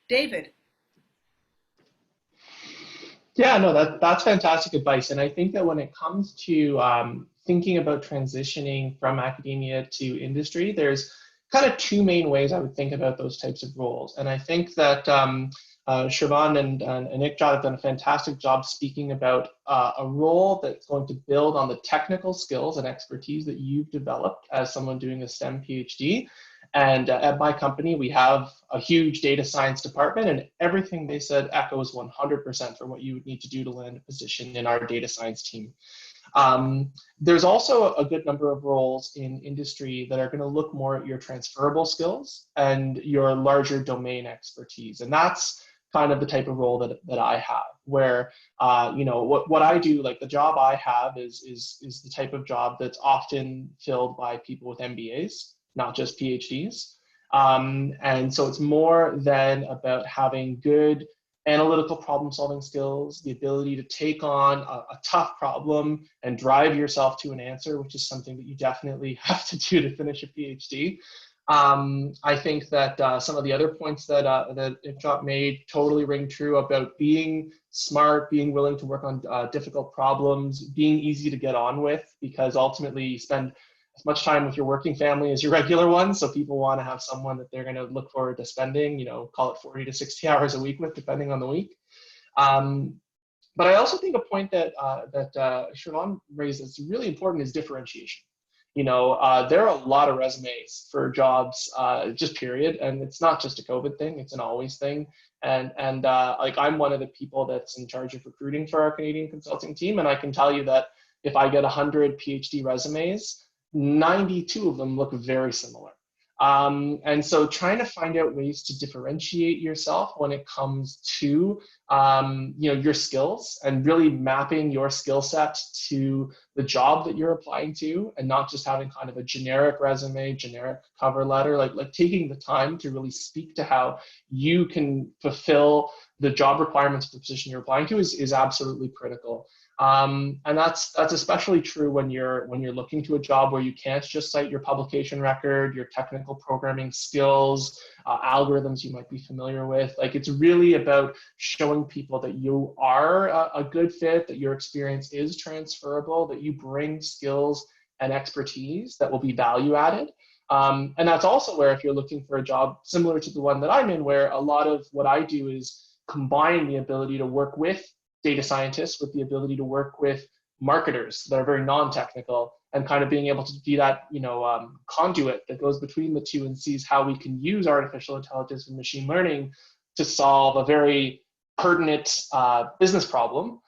David. Yeah, no, that's fantastic advice. And I think that when it comes to thinking about transitioning from academia to industry, there's kind of two main ways I would think about those types of roles. And I think that Shervan and Ikjyot have done a fantastic job speaking about a role that's going to build on the technical skills and expertise that you've developed as someone doing a STEM PhD. And at my company, we have a huge data science department, and everything they said echoes 100% for what you would need to do to land a position in our data science team. There's also a good number of roles in industry that are going to look more at your transferable skills and your larger domain expertise. And that's kind of the type of role that I have, where you know, what I do, like the job I have is the type of job that's often filled by people with MBAs, not just PhDs. And so it's more than about having good analytical problem solving skills, the ability to take on a tough problem and drive yourself to an answer, which is something that you definitely have to do to finish a PhD. I think that some of the other points that Ikjyot made totally ring true about being smart, being willing to work on difficult problems, being easy to get on with, because ultimately you spend as much time with your working family as your regular one. So people want to have someone that they're going to look forward to spending, you know, call it 40 to 60 hours a week with, depending on the week. But I also think a point that Shervan raised that's really important is differentiation. You know, there are a lot of resumes for jobs, just period. And it's not just a COVID thing, it's an always thing. And like I'm one of the people that's in charge of recruiting for our Canadian consulting team. And I can tell you that if I get 100 PhD resumes, 92 of them look very similar. And so trying to find out ways to differentiate yourself when it comes to you know, your skills and really mapping your skill set to the job that you're applying to, and not just having kind of a generic resume, generic cover letter, like taking the time to really speak to how you can fulfill the job requirements of the position you're applying to is absolutely critical. And that's especially true when you're looking to a job where you can't just cite your publication record, your technical programming skills, algorithms you might be familiar with. Like, it's really about showing people that you are a good fit, that your experience is transferable, that you bring skills and expertise that will be value added. And that's also where, if you're looking for a job similar to the one that I'm in, where a lot of what I do is combine the ability to work with data scientists with the ability to work with marketers that are very non-technical, and kind of being able to be that, you know, conduit that goes between the two and sees how we can use artificial intelligence and machine learning to solve a very pertinent business problem.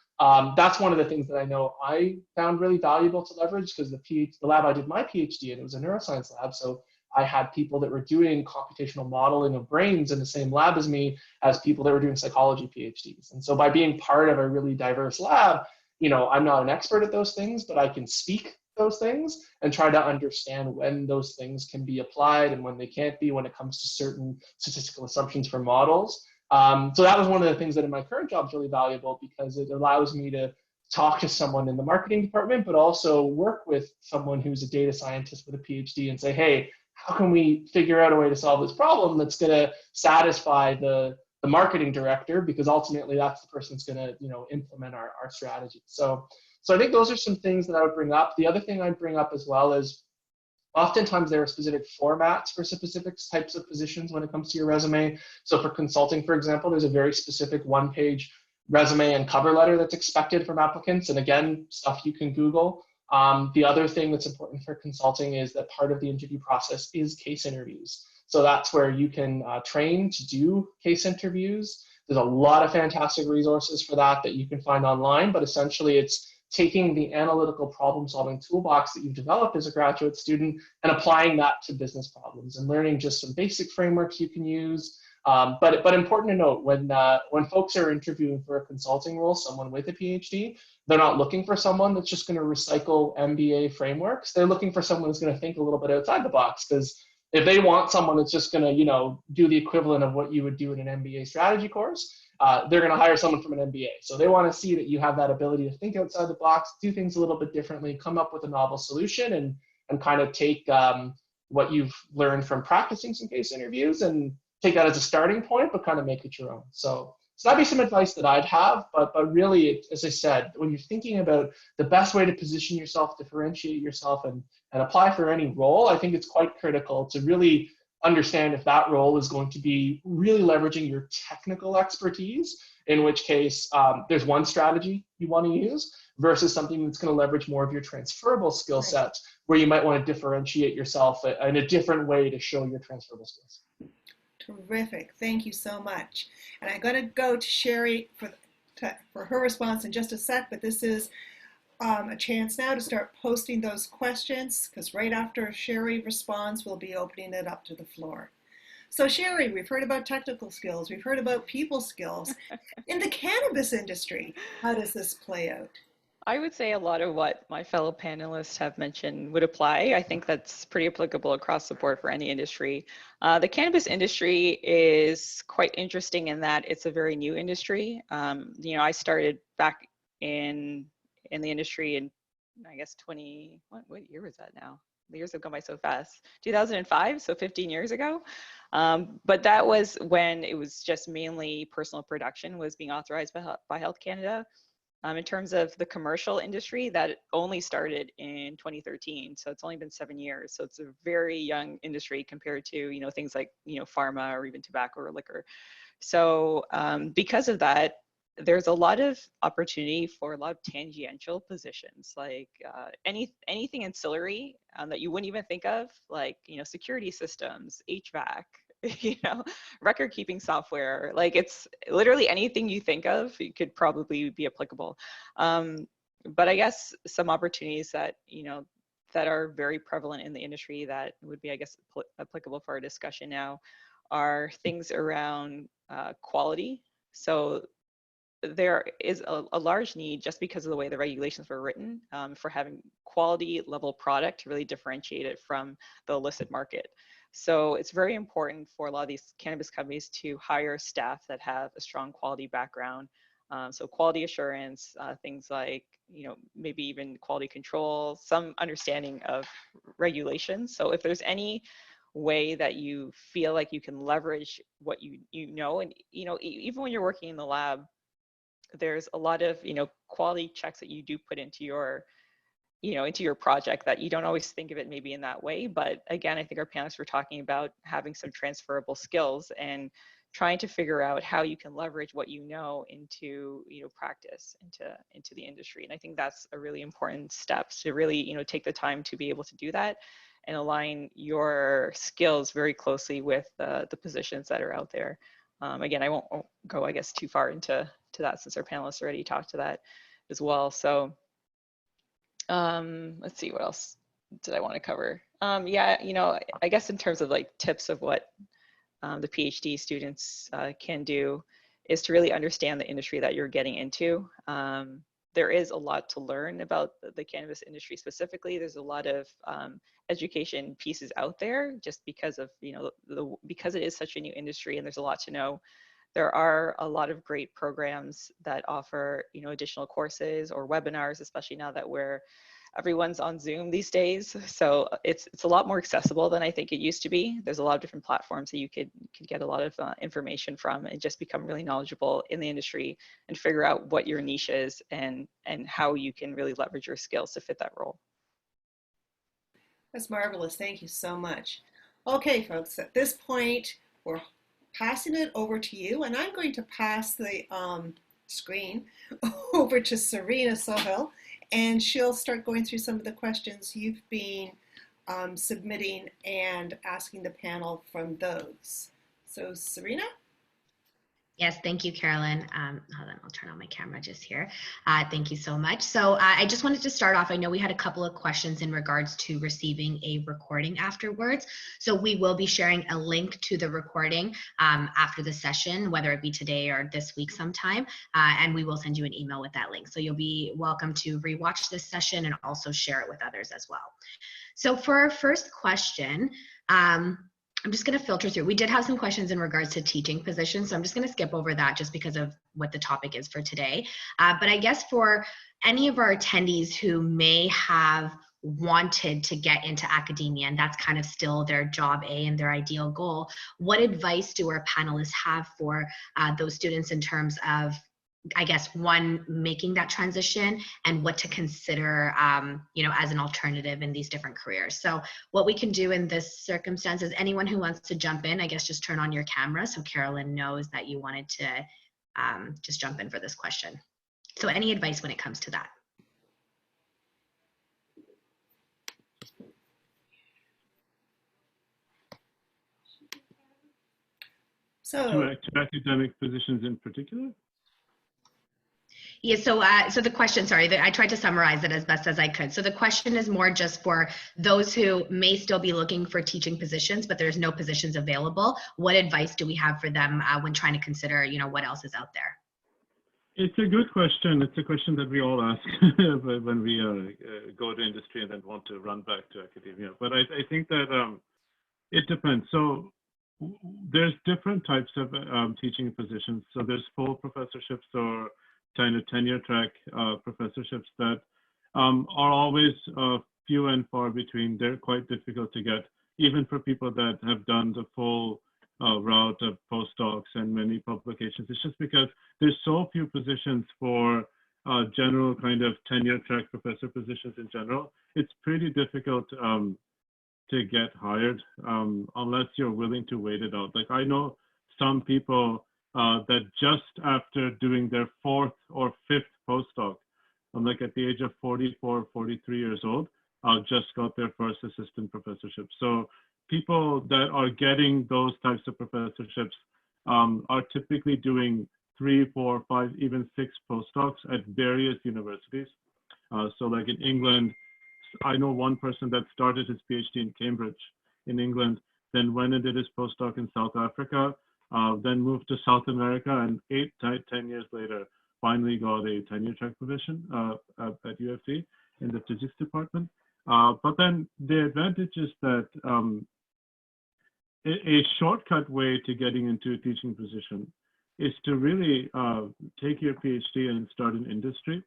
That's one of the things that I know I found really valuable to leverage, because the lab I did my PhD in, it was a neuroscience lab. So I had people that were doing computational modeling of brains in the same lab as me as people that were doing psychology PhDs. And so by being part of a really diverse lab, you know, I'm not an expert at those things, but I can speak those things and try to understand when those things can be applied and when they can't be, when it comes to certain statistical assumptions for models. So that was one of the things that in my current job is really valuable, because it allows me to talk to someone in the marketing department, but also work with someone who's a data scientist with a PhD and say, hey, how can we figure out a way to solve this problem that's going to satisfy the marketing director, because ultimately that's the person that's going to, you know, implement our strategy. So I think those are some things that I would bring up. The other thing I'd bring up as well is oftentimes there are specific formats for specific types of positions when it comes to your resume. So for consulting, for example, there's a very specific one-page resume and cover letter that's expected from applicants. And again, stuff you can Google. The other thing that's important for consulting is that part of the interview process is case interviews. So that's where you can train to do case interviews. There's a lot of fantastic resources for that you can find online, but essentially it's taking the analytical problem solving toolbox that you've developed as a graduate student and applying that to business problems and learning just some basic frameworks you can use. But important to note, when folks are interviewing for a consulting role, someone with a PhD, they're not looking for someone that's just going to recycle MBA frameworks. They're looking for someone who's going to think a little bit outside the box, because if they want someone that's just going to, you know, do the equivalent of what you would do in an MBA strategy course, they're going to hire someone from an MBA. So they want to see that you have that ability to think outside the box, do things a little bit differently, come up with a novel solution, and kind of take what you've learned from practicing some case interviews and take that as a starting point, but kind of make it your own. So that'd be some advice that I'd have, but really, as I said, when you're thinking about the best way to position yourself, differentiate yourself, and apply for any role, I think it's quite critical to really understand if that role is going to be really leveraging your technical expertise, in which case there's one strategy you want to use versus something that's going to leverage more of your transferable skill sets, where you might want to differentiate yourself in a different way to show your transferable skills. Terrific. Thank you so much. And I'm going to go to Sherry for her response in just a sec, but this is a chance now to start posting those questions, because right after Sherry responds, we'll be opening it up to the floor. So Sherry, we've heard about technical skills. We've heard about people skills. In the cannabis industry, how does this play out? I would say a lot of what my fellow panelists have mentioned would apply. I think that's pretty applicable across the board for any industry. The cannabis industry is quite interesting in that it's a very new industry. I started back in the industry in, I guess, what year was that now? The years have gone by so fast. 2005, so 15 years ago. But that was when it was just mainly personal production was being authorized by Health Canada. In terms of the commercial industry, that only started in 2013. So it's only been 7 years. So it's a very young industry compared to, things like, pharma or even tobacco or liquor. So because of that, there's a lot of opportunity for a lot of tangential positions, like anything ancillary that you wouldn't even think of, like, security systems, HVAC, record keeping software. Like, it's literally anything you think of, it could probably be applicable. But I guess some opportunities that, that are very prevalent in the industry that would be, I guess, applicable for our discussion now are things around quality. So there is a large need, just because of the way the regulations were written, for having quality level product to really differentiate it from the illicit market. So it's very important for a lot of these cannabis companies to hire staff that have a strong quality background. So quality assurance, things like, maybe even quality control, some understanding of regulations. So if there's any way that you feel like you can leverage what and even when you're working in the lab, there's a lot of quality checks that you do put into your project that you don't always think of it maybe in that way. But again, I think our panelists were talking about having some transferable skills and trying to figure out how you can leverage what into practice, into the industry. And I think that's a really important step, to really take the time to be able to do that and align your skills very closely with the positions that are out there. Again, I won't go, I guess, too far into that, since our panelists already talked to that as well. So let's see, what else did I want to cover? I guess in terms of like tips of what the PhD students can do is to really understand the industry that you're getting into. There is a lot to learn about the cannabis industry specifically. There's a lot of education pieces out there, just because of because it is such a new industry and there's a lot to know. There are a lot of great programs that offer additional courses or webinars, especially now that everyone's on Zoom these days. So it's a lot more accessible than I think it used to be. There's a lot of different platforms that you could get a lot of information from and just become really knowledgeable in the industry and figure out what your niche is and how you can really leverage your skills to fit that role. That's marvelous. Thank you so much. Okay, folks, at this point, we're passing it over to you, and I'm going to pass the screen over to Serena Sohil, and she'll start going through some of the questions you've been submitting and asking the panel from those. So Serena? Yes, thank you, Carolyn. Hold on, I'll turn on my camera just here. Thank you so much. So I just wanted to start off. I know we had a couple of questions in regards to receiving a recording afterwards. So we will be sharing a link to the recording after the session, whether it be today or this week sometime, and we will send you an email with that link. So you'll be welcome to rewatch this session and also share it with others as well. So for our first question, I'm just going to filter through. We did have some questions in regards to teaching positions, so I'm just going to skip over that just because of what the topic is for today. But I guess for any of our attendees who may have wanted to get into academia, and that's kind of still their job A and their ideal goal, what advice do our panelists have for those students in terms of, I guess, one, making that transition and what to consider, you know, as an alternative in these different careers? So what we can do in this circumstance is anyone who wants to jump in, I guess, just turn on your camera so Carolyn knows that you wanted to just jump in for this question. So any advice when it comes to that? So To academic positions in particular? Yeah, so the question, sorry, I tried to summarize it as best as I could. So the question is more just for those who may still be looking for teaching positions, but there's no positions available. What advice do we have for them when trying to consider, you know, what else is out there? It's a good question. It's a question that we all ask when we go to industry and then want to run back to academia. But I think that it depends. So there's different types of teaching positions. So there's full professorships or kind of tenure track professorships that are always few and far between. They're quite difficult to get, even for people that have done the full route of postdocs and many publications. It's just because there's so few positions for general kind of tenure track professor positions in general. It's pretty difficult to get hired unless you're willing to wait it out. Like I know some people that just after doing their 4th or 5th postdoc, like at the age of 44, 43 years old, just got their first assistant professorship. So people that are getting those types of professorships are typically doing 3, 4, 5, even 6 postdocs at various universities. So like in England, I know one person that started his PhD in Cambridge in England, then went and did his postdoc in South Africa, then moved to South America, and 10 years later, finally got a tenure track position at UFC in the physics department. But then the advantage is that a shortcut way to getting into a teaching position is to really take your PhD and start in industry,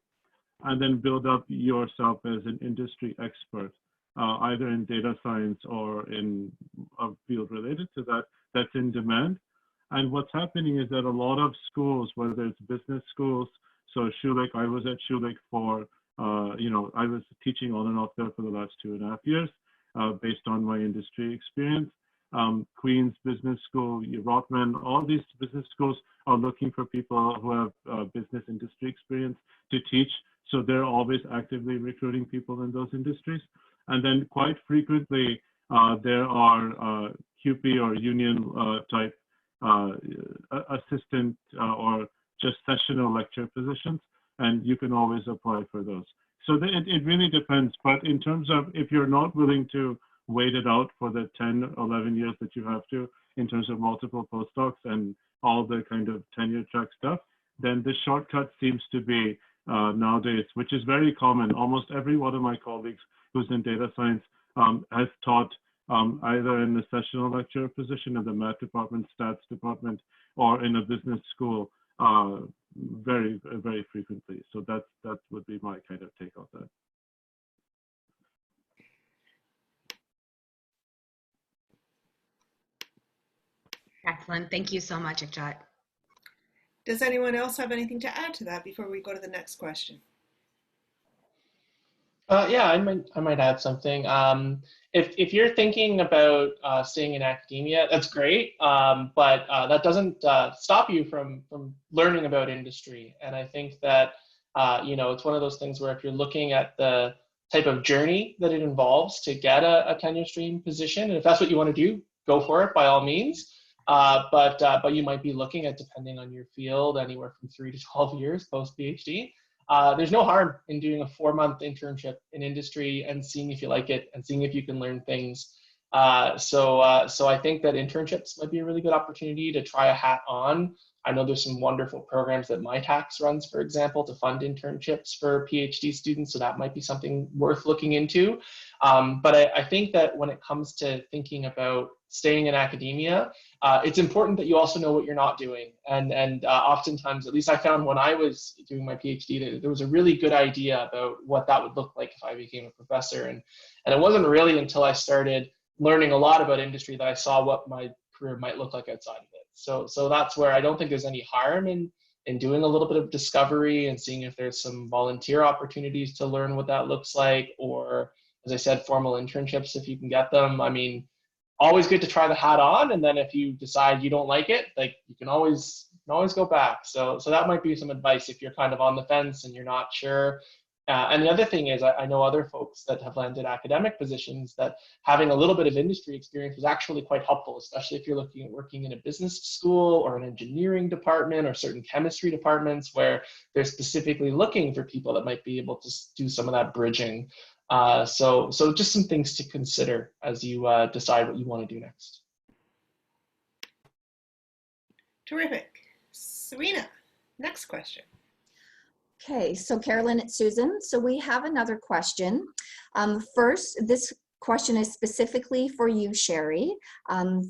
and then build up yourself as an industry expert, either in data science or in a field related to that, that's in demand. And what's happening is that a lot of schools, whether it's business schools, so Schulich, I was at Schulich for, I was teaching on and off there for the last 2.5 years, based on my industry experience. Queen's Business School, Rotman, all these business schools are looking for people who have business industry experience to teach. So they're always actively recruiting people in those industries. And then quite frequently, there are QP or union type assistant or just sessional lecture positions, and you can always apply for those. So it really depends. But in terms of if you're not willing to wait it out for the 10, 11 years that you have to, in terms of multiple postdocs and all the kind of tenure track stuff, then the shortcut seems to be nowadays, which is very common. Almost every one of my colleagues who's in data science has taught either in a sessional lecturer position in the math department, stats department, or in a business school very, very frequently. So that would be my kind of take on that. Excellent. Thank you so much, Ikjyot. does anyone else have anything to add to that before we go to the next question? Yeah, I might add something. If you're thinking about staying in academia, that's great, but that doesn't stop you from learning about industry. And I think that it's one of those things where if you're looking at the type of journey that it involves to get a tenure stream position, and if that's what you want to do, go for it by all means. But you might be looking at, depending on your field, anywhere from 3 to 12 years post PhD. There's no harm in doing a 4-month internship in industry and seeing if you like it and seeing if you can learn things. So I think that internships might be a really good opportunity to try a hat on I know there's some wonderful programs that MyTax runs, for example, to fund internships for PhD students. So that might be something worth looking into. But I think that when it comes to thinking about staying in academia, it's important that you also know what you're not doing. And oftentimes, at least I found when I was doing my PhD, there was a really good idea about what that would look like if I became a professor. And it wasn't really until I started learning a lot about industry that I saw what my career might look like outside of it. So that's where I don't think there's any harm in doing a little bit of discovery and seeing if there's some volunteer opportunities to learn what that looks like, or, as I said, formal internships if you can get them. I mean, always good to try the hat on, and then if you decide you don't like it, like, you can always go back. So that might be some advice if you're kind of on the fence and you're not sure. And the other thing is, I know other folks that have landed academic positions that having a little bit of industry experience was actually quite helpful, especially if you're looking at working in a business school or an engineering department or certain chemistry departments where they're specifically looking for people that might be able to do some of that bridging. So just some things to consider as you decide what you want to do next. Terrific. Serena, next question. Okay, so Carolyn, it's Susan. So we have another question. First, this question is specifically for you, Sherry.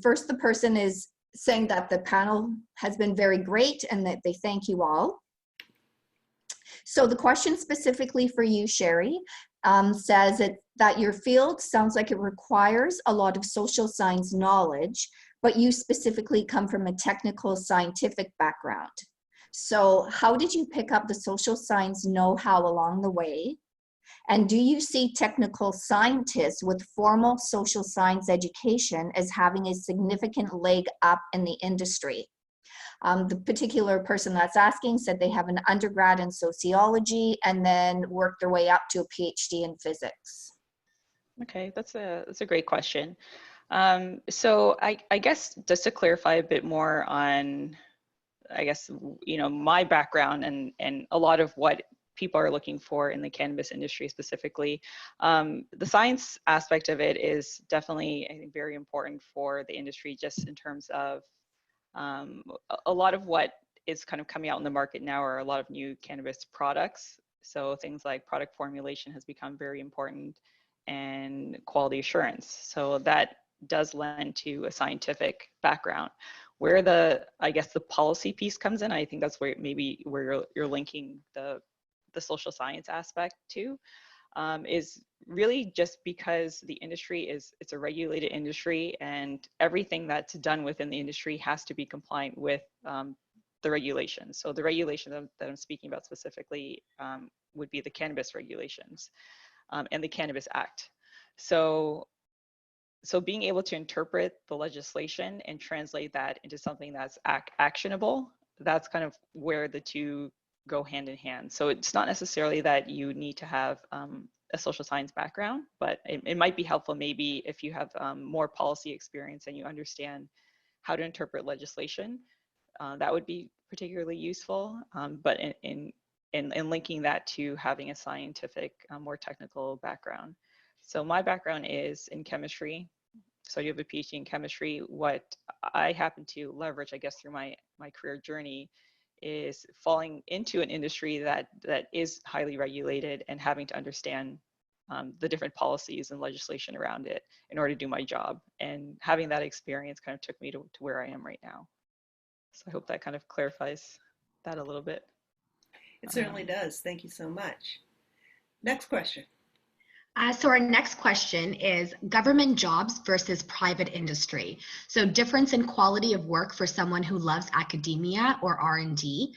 First, the person is saying that the panel has been very great and that they thank you all. So the question specifically for you, Sherry, says that your field sounds like it requires a lot of social science knowledge, but you specifically come from a technical scientific background. So how did you pick up the social science know-how along the way? And do you see technical scientists with formal social science education as having a significant leg up in the industry? The particular person that's asking said they have an undergrad in sociology and then worked their way up to a PhD in physics. Okay, that's a great question. So I guess just to clarify a bit more on, I guess, my background and a lot of what people are looking for in the cannabis industry specifically. The science aspect of it is definitely, I think, very important for the industry, just in terms of a lot of what is kind of coming out in the market now are a lot of new cannabis products. So things like product formulation has become very important, and quality assurance. So that does lend to a scientific background. Where I guess the policy piece comes in, I think that's where you're linking the social science aspect to, is really just because the industry it's a regulated industry, and everything that's done within the industry has to be compliant with the regulations. So the regulation that I'm speaking about specifically would be the cannabis regulations and the Cannabis Act. So being able to interpret the legislation and translate that into something that's actionable, that's kind of where the two go hand in hand. So it's not necessarily that you need to have a social science background, but it might be helpful maybe if you have more policy experience and you understand how to interpret legislation. That would be particularly useful. But in linking that to having a scientific, more technical background. So my background is in chemistry. So you have a PhD in chemistry. What I happen to leverage, I guess, through my career journey is falling into an industry that is highly regulated and having to understand the different policies and legislation around it in order to do my job. And having that experience kind of took me to where I am right now. So I hope that kind of clarifies that a little bit. It certainly does. Thank you so much. Next question. So our next question is government jobs versus private industry. So difference in quality of work for someone who loves academia or R&D.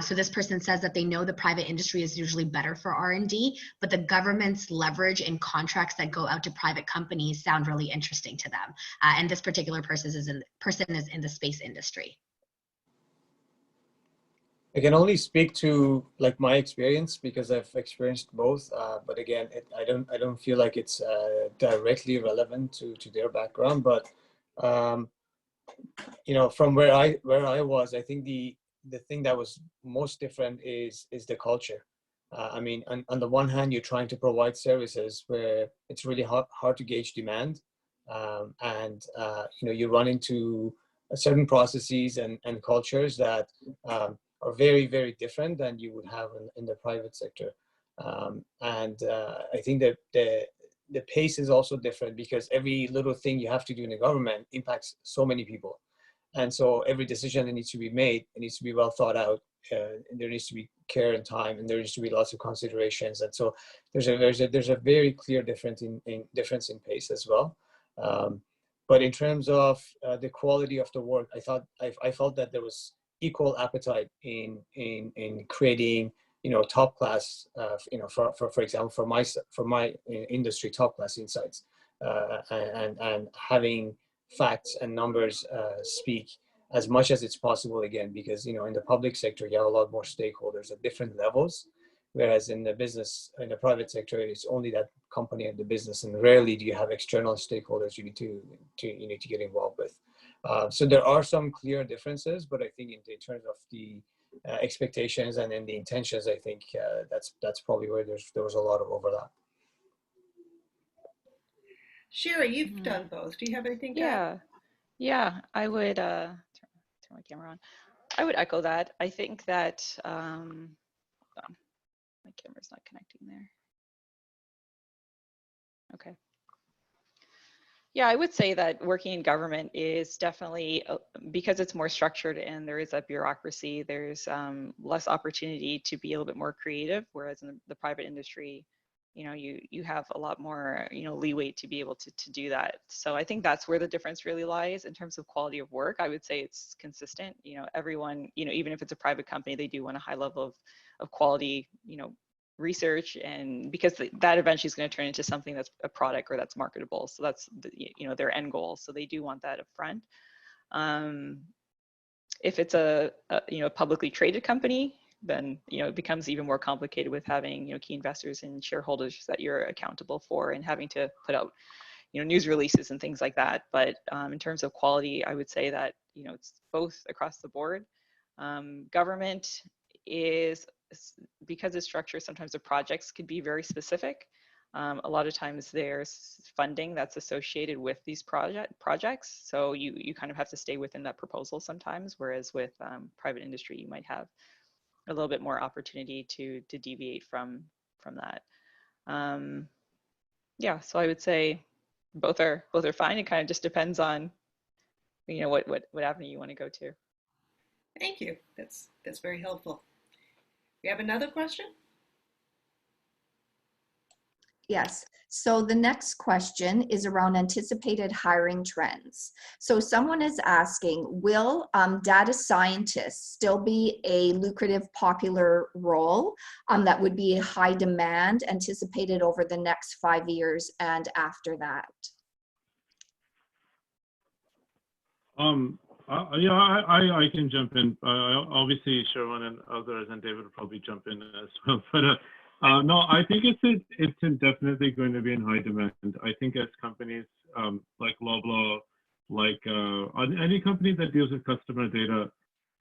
So this person says that they know the private industry is usually better for R&D, but the government's leverage in contracts that go out to private companies sound really interesting to them. And this particular person is in the space industry. I can only speak to like my experience because I've experienced both. But again, I don't feel like it's directly relevant to their background. But you know, from where I was, I think the thing that was most different is the culture. I mean, on the one hand, you're trying to provide services where it's really hard to gauge demand, and you know, you run into certain processes and cultures that are very, very different than you would have in the private sector. I think that the pace is also different because every little thing you have to do in the government impacts so many people. And so every decision that needs to be made, it needs to be well thought out. There needs to be care and time, and there needs to be lots of considerations. And so there's a very clear difference in pace as well. But in terms of the quality of the work, I felt that there was equal appetite in creating, top class, for example, for my industry, top class insights, and having facts and numbers speak as much as it's possible, again, because in the public sector you have a lot more stakeholders at different levels, whereas in the private sector it's only that company and the business, and rarely do you have external stakeholders you need to get involved with. So there are some clear differences, but I think in terms of the expectations and then the intentions, I think that's probably where there was a lot of overlap. Sherry, you've done both. Do you have anything to add? Yeah, I would turn my camera on. I would echo that. I think that hold on, my camera's not connecting there. Okay. Yeah, I would say that working in government is definitely, because it's more structured and there is a bureaucracy, there's less opportunity to be a little bit more creative, whereas in the private industry, you have a lot more, leeway to be able to do that. So I think that's where the difference really lies in terms of quality of work. I would say it's consistent. Everyone, even if it's a private company, they do want a high level of quality, research, and because that eventually is going to turn into something that's a product or that's marketable. So that's their end goal. So they do want that up front. If it's a publicly traded company, then it becomes even more complicated with having key investors and shareholders that you're accountable for, and having to put out news releases and things like that. But in terms of quality, I would say that it's both across the board. Government is, because it's structured, sometimes the projects could be very specific. A lot of times there's funding that's associated with these projects, so you kind of have to stay within that proposal sometimes, whereas with private industry you might have a little bit more opportunity to deviate from that. Yeah, so I would say both are fine. It kind of just depends on what avenue you want to go to. Thank you. That's very helpful. We have another question? Yes. So the next question is around anticipated hiring trends. So someone is asking, will data scientists still be a lucrative, popular role that would be high demand anticipated over the next 5 years and after that? Yeah, I can jump in. Obviously, Shervan and others and David will probably jump in as well. But no, I think it's definitely going to be in high demand. I think as companies like Loblaw, like any company that deals with customer data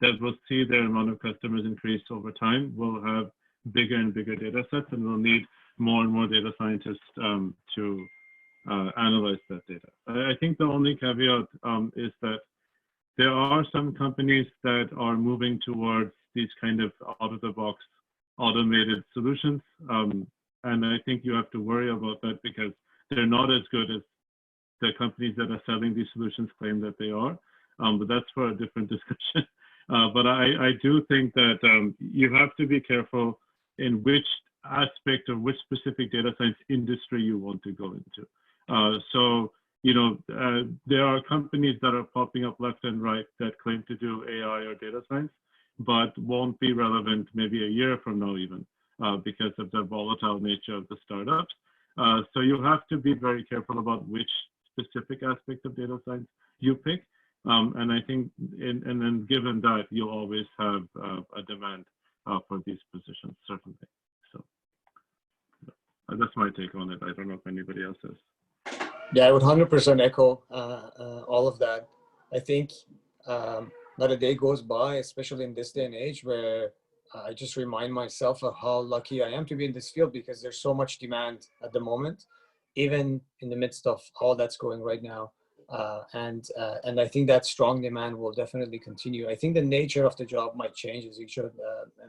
that will see their amount of customers increase over time will have bigger and bigger data sets, and will need more and more data scientists to analyze that data. I think the only caveat is that there are some companies that are moving towards these kind of out-of-the-box automated solutions. And I think you have to worry about that because they're not as good as the companies that are selling these solutions claim that they are. But that's for a different discussion. But I do think that you have to be careful in which aspect of which specific data science industry you want to go into. So, there are companies that are popping up left and right that claim to do AI or data science, but won't be relevant maybe a year from now even because of the volatile nature of the startups. So you have to be very careful about which specific aspect of data science you pick. And I think, and then given that, you'll always have a demand for these positions, certainly. So that's my take on it. I don't know if anybody else has. Yeah, I would 100% echo all of that. I think not a day goes by, especially in this day and age, where I just remind myself of how lucky I am to be in this field, because there's so much demand at the moment, even in the midst of all that's going right now. And I think that strong demand will definitely continue. I think the nature of the job might change, as Ikjyot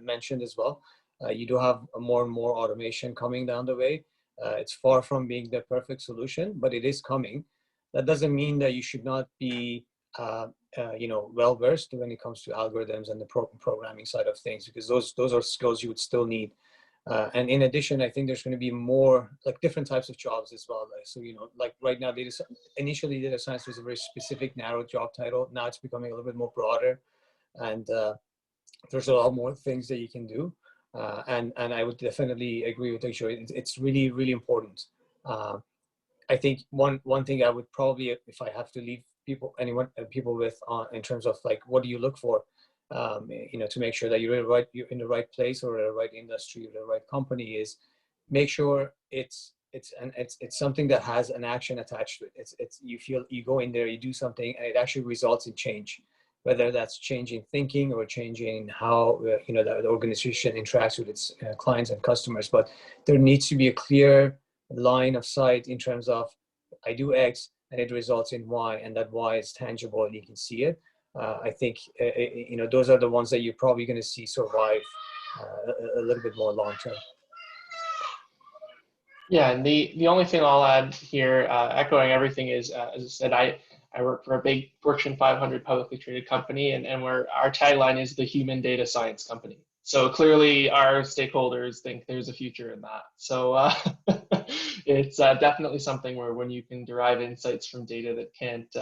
mentioned as well. You do have more and more automation coming down the way. It's far from being the perfect solution, but it is coming. That doesn't mean that you should not be well versed when it comes to algorithms and the programming side of things, because those are skills you would still need. And in addition, I think there's going to be more like different types of jobs as well. So, like right now, initially data science was a very specific, narrow job title. Now it's becoming a little bit more broader, and there's a lot more things that you can do. And I would definitely agree with Ikjyot. It's really, really important. I think one thing I would probably, if I have to leave people with in terms of like, what do you look for? To make sure that you're in the right place or the right industry or the right company, is make sure it's something that has an action attached to it. You go in there, you do something, and it actually results in change, whether that's changing thinking or changing how the organization interacts with its clients and customers. But there needs to be a clear line of sight in terms of, I do X and it results in Y, and that Y is tangible and you can see it. I think those are the ones that you're probably going to see survive a little bit more long term. Yeah, and the only thing I'll add here, echoing everything, is as I said, I work for a big Fortune 500 publicly traded company, and our tagline is the human data science company. So clearly our stakeholders think there's a future in that. So it's definitely something where when you can derive insights from data that can't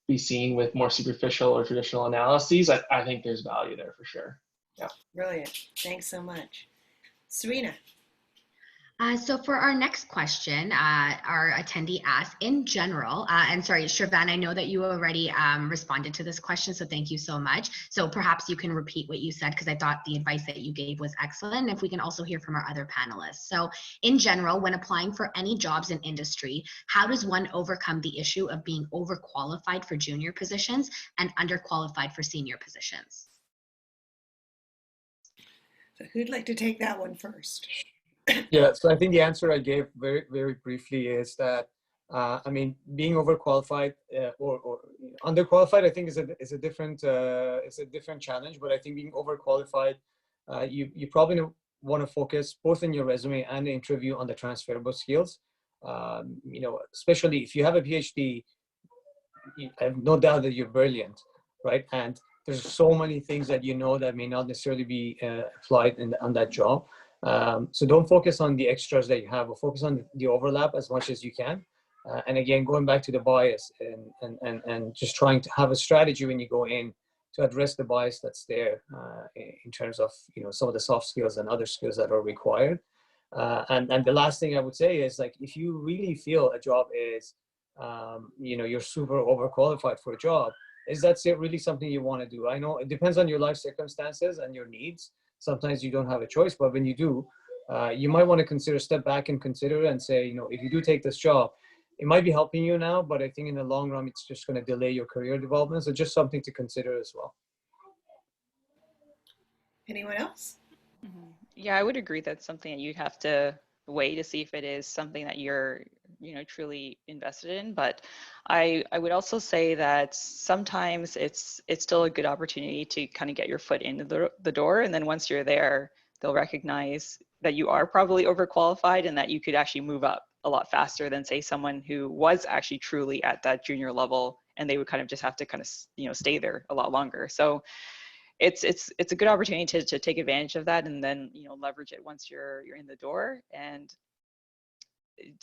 be seen with more superficial or traditional analyses, I think there's value there for sure. Yeah. Brilliant. Thanks so much. Serena. So for our next question, our attendee asked, in general, and sorry, Shervan, I know that you already responded to this question, so thank you so much. So perhaps you can repeat what you said, because I thought the advice that you gave was excellent. And if we can also hear from our other panelists. So in general, when applying for any jobs in industry, how does one overcome the issue of being overqualified for junior positions and underqualified for senior positions? So who'd like to take that one first? Yeah, so I think the answer I gave very, very briefly is that, being overqualified or underqualified, I think is a different challenge. But I think being overqualified, you probably want to focus both in your resume and the interview on the transferable skills. Especially if you have a PhD, I have no doubt that you're brilliant, right? And there's so many things that that may not necessarily be applied on that job. So don't focus on the extras that you have, but focus on the overlap as much as you can. And again, going back to the bias and just trying to have a strategy when you go in to address the bias that's there in terms of some of the soft skills and other skills that are required. And the last thing I would say is, like, if you really feel a job is you're super overqualified for a job, is that really something you want to do? I know it depends on your life circumstances and your needs. Sometimes you don't have a choice, but when you do, you might want to step back and consider and say, if you do take this job, it might be helping you now, but I think in the long run, it's just going to delay your career development. So just something to consider as well. Anyone else? Yeah, I would agree that's something that you'd have to weigh to see if it is something that you're truly invested in. But I would also say that sometimes it's still a good opportunity to kind of get your foot into the door, and then once you're there, they'll recognize that you are probably overqualified and that you could actually move up a lot faster than, say, someone who was actually truly at that junior level, and they would kind of just have to kind of stay there a lot longer. So it's a good opportunity to take advantage of that, and then leverage it once you're in the door. And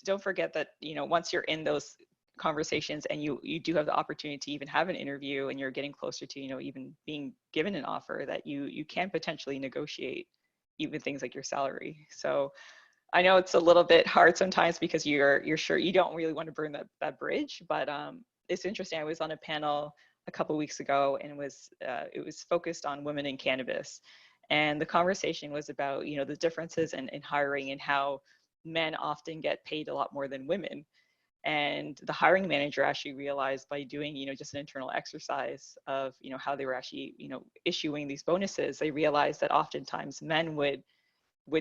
don't forget that once you're in those conversations and you do have the opportunity to even have an interview, and you're getting closer to even being given an offer, that you can potentially negotiate even things like your salary. So I know it's a little bit hard sometimes because you're sure you don't really want to burn that bridge, but it's interesting. I was on a panel a couple of weeks ago, and it was focused on women in cannabis, and the conversation was about the differences in hiring and how men often get paid a lot more than women. And the hiring manager actually realized, by doing just an internal exercise of how they were actually issuing these bonuses, they realized that oftentimes men would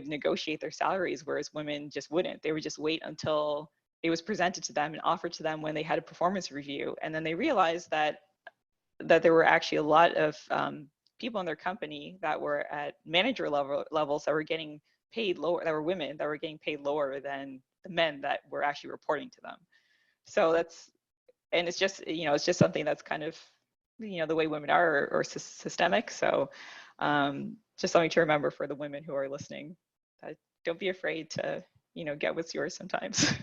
negotiate their salaries, whereas women just wouldn't. They would just wait until it was presented to them and offered to them when they had a performance review. And then they realized that there were actually a lot of people in their company that were at manager levels that were getting paid lower, that were women that were getting paid lower than the men that were actually reporting to them. So and it's just, it's just something that's kind of, the way women are or systemic. So just something to remember for the women who are listening. Don't be afraid to, get what's yours sometimes.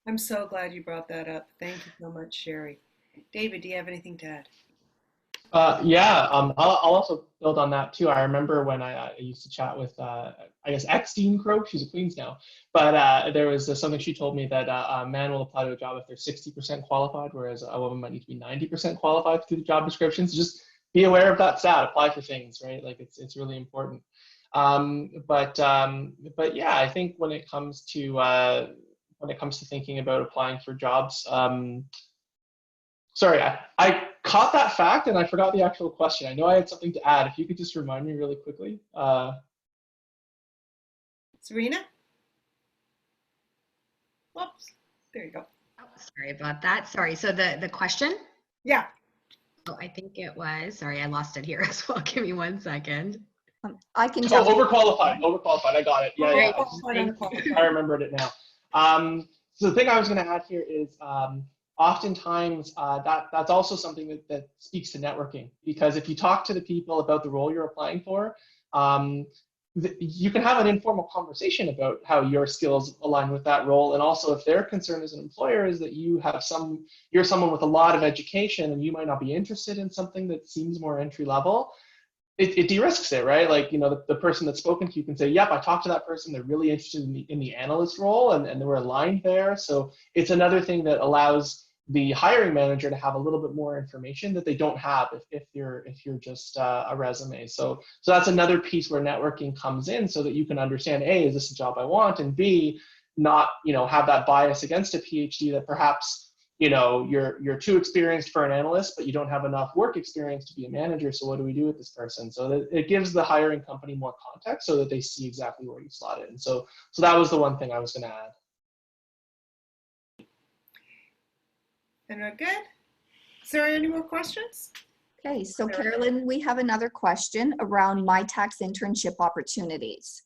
I'm so glad you brought that up. Thank you so much, Sherry. David, do you have anything to add? I'll also build on that too. I remember when I used to chat with, I guess, ex-Dean Crow, she's a Queens now, but there was something she told me that a man will apply to a job if they're 60% qualified, whereas a woman might need to be 90% qualified through the job description. So just be aware of that stat, apply for things, right? Like it's really important. But yeah, I think when it comes to thinking about applying for jobs, sorry, I caught that fact and I forgot the actual question. I know I had something to add. If you could just remind me really quickly. Serena? Whoops, there you go. Oh, sorry about that. Sorry, so the question? Yeah. Oh, I think it was, sorry, I lost it here as well. Give me 1 second. I can jump. Overqualified, I got it. Yeah. I remembered it now. So the thing I was going to add here is oftentimes that's also something that speaks to networking, because if you talk to the people about the role you're applying for, you can have an informal conversation about how your skills align with that role. And also, if their concern as an employer is that you're someone with a lot of education and you might not be interested in something that seems more entry level, it de-risks it, right? Like, the person that's spoken to you can say, yep, I talked to that person, they're really interested in the analyst role, and they were aligned there. So it's another thing that allows the hiring manager to have a little bit more information that they don't have if you're just a resume. So that's another piece where networking comes in, so that you can understand, A, is this a job I want? And B, not have that bias against a PhD that perhaps you're too experienced for an analyst, but you don't have enough work experience to be a manager. So what do we do with this person? So that it gives the hiring company more context so that they see exactly where you slot in. So that was the one thing I was going to add. And we're good. Is there any more questions? Okay, so Carolyn, we have another question around MyTax internship opportunities.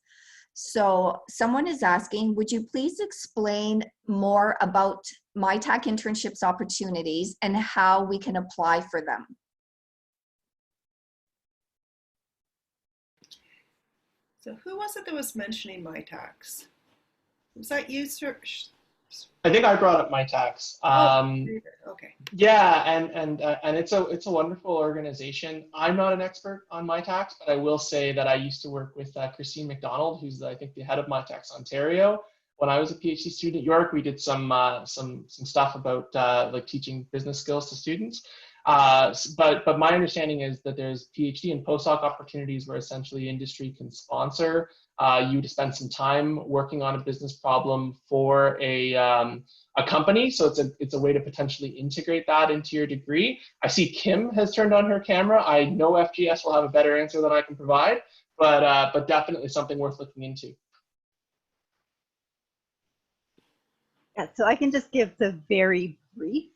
So someone is asking, would you please explain more about MyTax internships opportunities and how we can apply for them? So who was it that was mentioning MyTax? Was that you, sir? I think I brought up MyTax. Okay. Yeah, and it's a wonderful organization. I'm not an expert on MyTax, but I will say that I used to work with Christine McDonald, who's I think the head of MyTax Ontario. When I was a PhD student at York, we did some stuff about like teaching business skills to students. But my understanding is that there's PhD and postdoc opportunities where essentially industry can sponsor you to spend some time working on a business problem for a company. So it's a way to potentially integrate that into your degree. I see Kim has turned on her camera. I know FGS will have a better answer than I can provide, but definitely something worth looking into. Yeah, so I can just give the very brief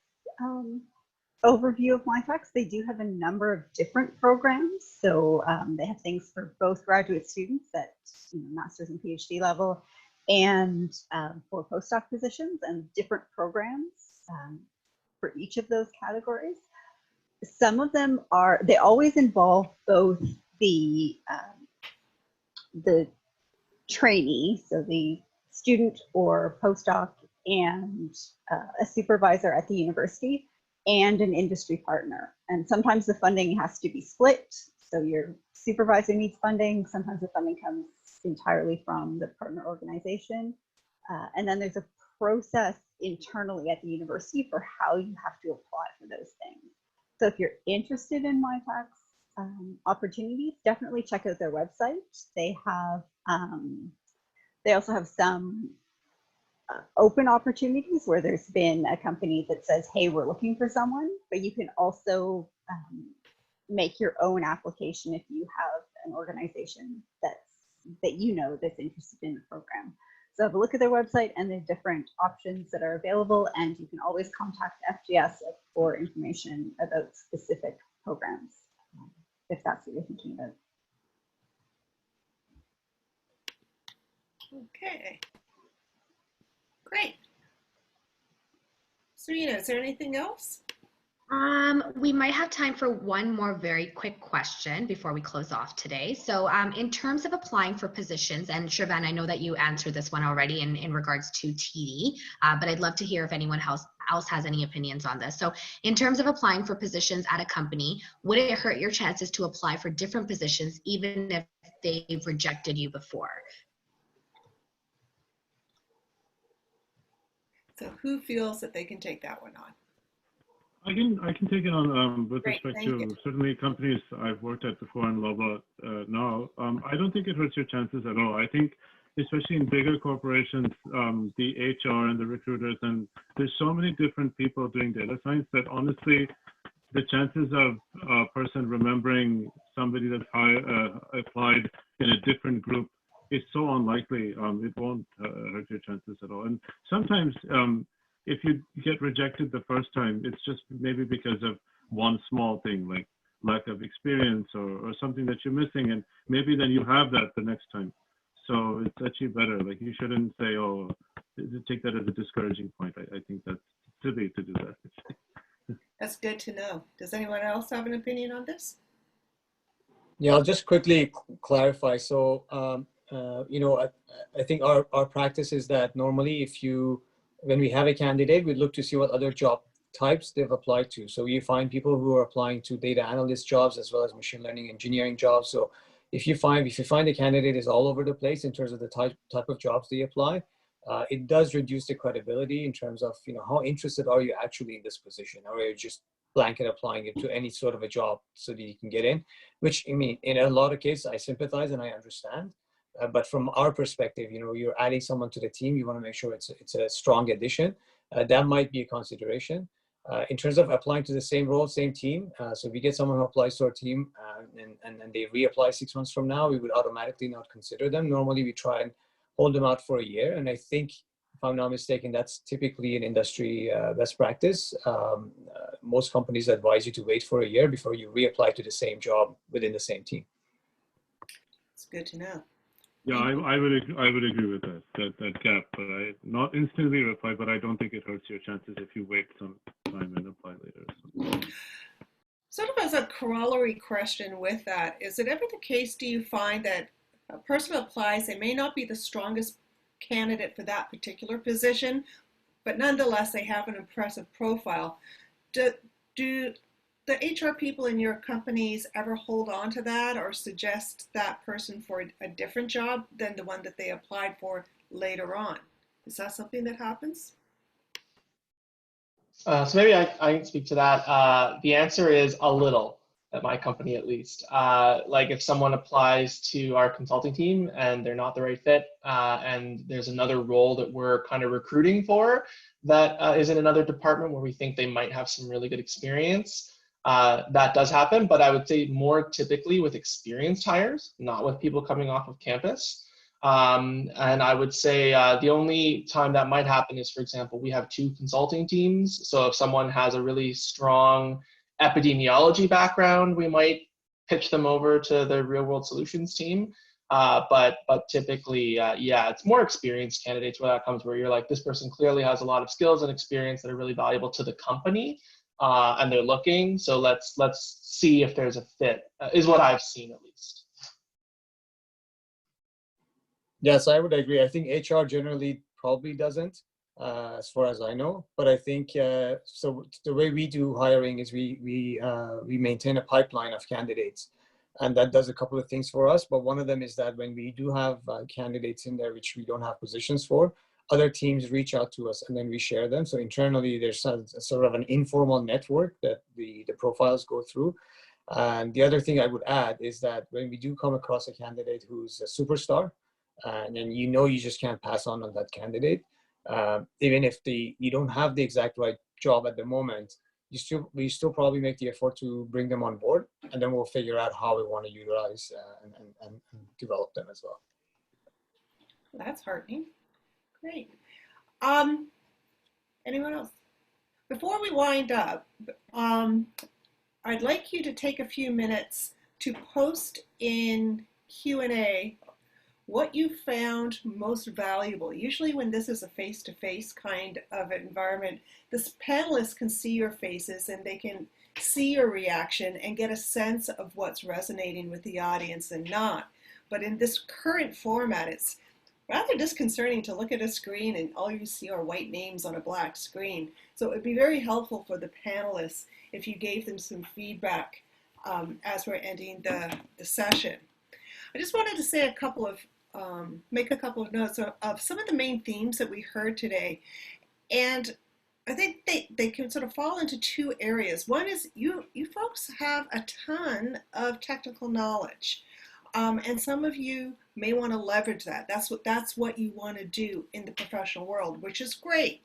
overview of MyTax. They do have a number of different programs. So they have things for both graduate students at master's and PhD level, and for postdoc positions, and different programs for each of those categories. Some of them they always involve both the trainee, so the student or postdoc, and a supervisor at the university, and an industry partner. And sometimes the funding has to be split. So your supervisor needs funding. Sometimes the funding comes entirely from the partner organization. And then there's a process internally at the university for how you have to apply for those things. So if you're interested in MyTax opportunities, definitely check out their website. They also have some open opportunities where there's been a company that says, hey, we're looking for someone, but you can also make your own application if you have an organization that's interested in the program. So have a look at their website and the different options that are available, and you can always contact FGS for information about specific programs, if that's what you're thinking about. Okay, great. Serena, is there anything else? We might have time for one more very quick question before we close off today. So in terms of applying for positions, and Shervan, I know that you answered this one already in regards to TD, but I'd love to hear if anyone else has any opinions on this. So in terms of applying for positions at a company, would it hurt your chances to apply for different positions even if they've rejected you before? So who feels that they can take that one on? I can take it on with Great, respect thank to you. certainly companies I've worked at before in Loblaw now. I don't think it hurts your chances at all. I think especially in bigger corporations, the HR and the recruiters, and there's so many different people doing data science that honestly, the chances of a person remembering somebody that applied in a different group is so unlikely. It won't hurt your chances at all. And sometimes if you get rejected the first time, it's just maybe because of one small thing, like lack of experience or something that you're missing, and maybe then you have that the next time. So it's actually better. Like, you shouldn't say, oh, take that as a discouraging point. I think that's silly to do that. That's good to know. Does anyone else have an opinion on this? Yeah, I'll just quickly clarify. So, you know, I think our practice is that normally when we have a candidate, we look to see what other job types they've applied to. So you find people who are applying to data analyst jobs as well as machine learning engineering jobs. So if you find a candidate is all over the place in terms of the type of jobs they apply, it does reduce the credibility in terms of, you know, how interested are you actually in this position, or are you just blanket applying it to any sort of a job so that you can get in, which, I mean, in a lot of cases, I sympathize and I understand. But from our perspective, you know, you're adding someone to the team, you want to make sure it's a strong addition. That might be a consideration. In terms of applying to the same role, same team, so if we get someone who applies to our team and they reapply 6 months from now, we would automatically not consider them. Normally, we try and hold them out for a year. And I think, if I'm not mistaken, that's typically an industry best practice. Most companies advise you to wait for a year before you reapply to the same job within the same team. It's good to know. Yeah, I would agree with that gap, but I not instantly reply, but I don't think it hurts your chances if you wait some time and apply later. Sort of as a corollary question with that, is it ever the case, do you find that a person who applies, they may not be the strongest candidate for that particular position, but nonetheless they have an impressive profile? Do the HR people in your companies ever hold on to that or suggest that person for a different job than the one that they applied for later on? Is that something that happens? So maybe I can speak to that. The answer is a little, at my company at least. Like, if someone applies to our consulting team and they're not the right fit, and there's another role that we're kind of recruiting for that is in another department where we think they might have some really good experience, that does happen. But I would say more typically with experienced hires, not with people coming off of campus. And I would say the only time that might happen is, for example, we have 2 consulting teams. So if someone has a really strong epidemiology background, we might pitch them over to the real world solutions team. But typically, yeah, it's more experienced candidates where that comes, where you're like, this person clearly has a lot of skills and experience that are really valuable to the company, and they're looking. So let's see if there's a fit, is what I've seen at least. Yes, I would agree. I think HR generally probably doesn't, as far as I know. But I think so. The way we do hiring is we maintain a pipeline of candidates, and that does a couple of things for us. But one of them is that when we do have candidates in there which we don't have positions for, other teams reach out to us and then we share them. So internally, there's sort of an informal network that the profiles go through. And the other thing I would add is that when we do come across a candidate who's a superstar, and then you know you just can't pass on that candidate, even if you don't have the exact right job at the moment, we still probably make the effort to bring them on board, and then we'll figure out how we want to utilize and develop them as well. That's heartening. Great. Anyone else? Before we wind up, I'd like you to take a few minutes to post in Q&A what you found most valuable. Usually when this is a face-to-face kind of environment, the panelists can see your faces and they can see your reaction and get a sense of what's resonating with the audience and not. But in this current format, it's rather disconcerting to look at a screen and all you see are white names on a black screen. So it would be very helpful for the panelists if you gave them some feedback as we're ending the session. I just wanted to say a couple of, make a couple of notes of some of the main themes that we heard today. And I think they can sort of fall into two areas. One is you folks have a ton of technical knowledge. And some of you may want to leverage that. That's what you want to do in the professional world, which is great.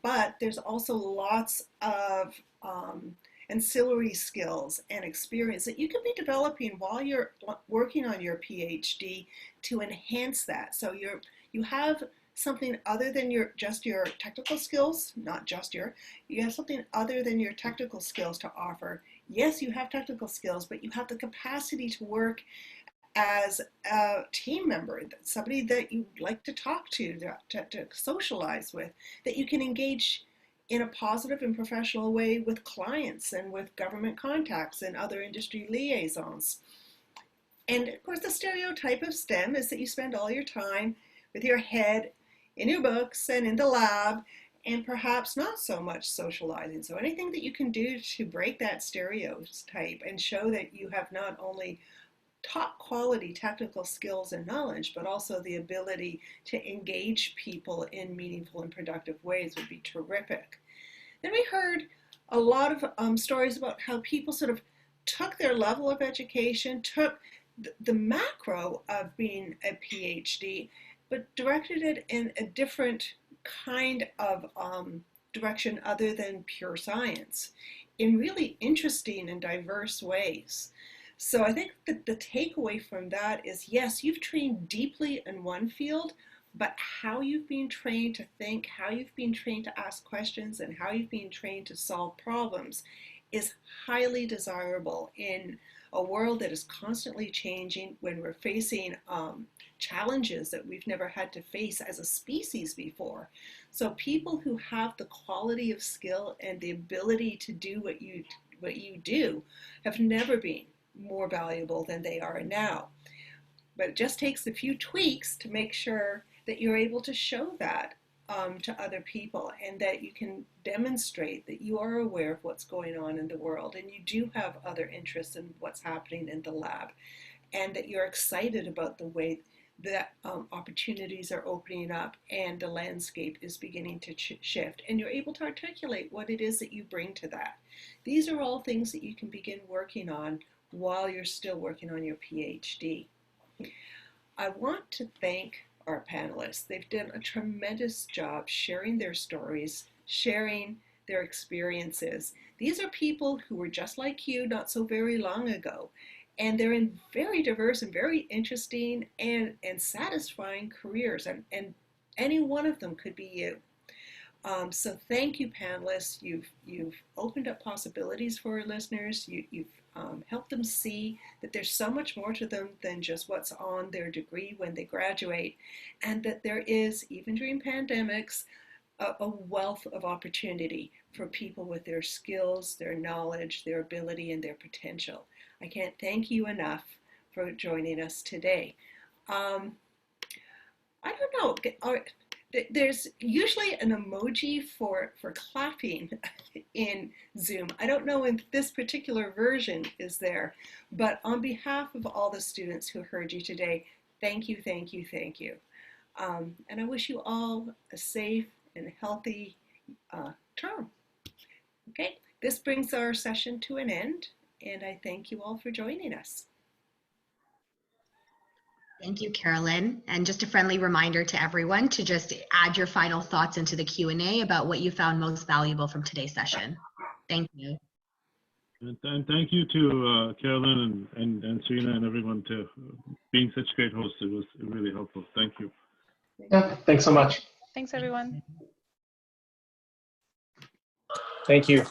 But there's also lots of ancillary skills and experience that you can be developing while you're working on your PhD to enhance that. So you have something other than just your technical skills, you have something other than your technical skills to offer. Yes, you have technical skills, but you have the capacity to work as a team member, somebody that you like to talk to socialize with, that you can engage in a positive and professional way with clients and with government contacts and other industry liaisons. And of course, the stereotype of STEM is that you spend all your time with your head in your books and in the lab, and perhaps not so much socializing. So anything that you can do to break that stereotype and show that you have not only top quality technical skills and knowledge, but also the ability to engage people in meaningful and productive ways would be terrific. Then we heard a lot of stories about how people sort of took their level of education, took the macro of being a PhD, but directed it in a different kind of direction other than pure science in really interesting and diverse ways. So I think that the takeaway from that is, yes, you've trained deeply in one field, but how you've been trained to think, how you've been trained to ask questions, and how you've been trained to solve problems is highly desirable in a world that is constantly changing, when we're facing challenges that we've never had to face as a species before. So people who have the quality of skill and the ability to do what you do have never been more valuable than they are now. But it just takes a few tweaks to make sure that you're able to show that to other people, and that you can demonstrate that you are aware of what's going on in the world, and you do have other interests in what's happening in the lab, and that you're excited about the way that opportunities are opening up and the landscape is beginning to shift, and you're able to articulate what it is that you bring to that. These are all things that you can begin working on while you're still working on your PhD. I want to thank our panelists. They've done a tremendous job sharing their stories, sharing their experiences. These are people who were just like you not so very long ago, and they're in very diverse and very interesting and satisfying careers, and any one of them could be you. So thank you, panelists. You've opened up possibilities for our listeners. You've helped them see that there's so much more to them than just what's on their degree when they graduate, and that there is, even during pandemics, a wealth of opportunity for people with their skills, their knowledge, their ability, and their potential. I can't thank you enough for joining us today. I don't know. There's usually an emoji for clapping in Zoom. I don't know if this particular version is there, but on behalf of all the students who heard you today, thank you, thank you, thank you. And I wish you all a safe and healthy term. Okay, this brings our session to an end, and I thank you all for joining us. Thank you, Carolyn. And just a friendly reminder to everyone to just add your final thoughts into the Q&A about what you found most valuable from today's session. Thank you. And thank you to Carolyn and Serena and everyone to being such great hosts. It was really helpful. Thank you. Yeah, thanks so much. Thanks, everyone. Thank you.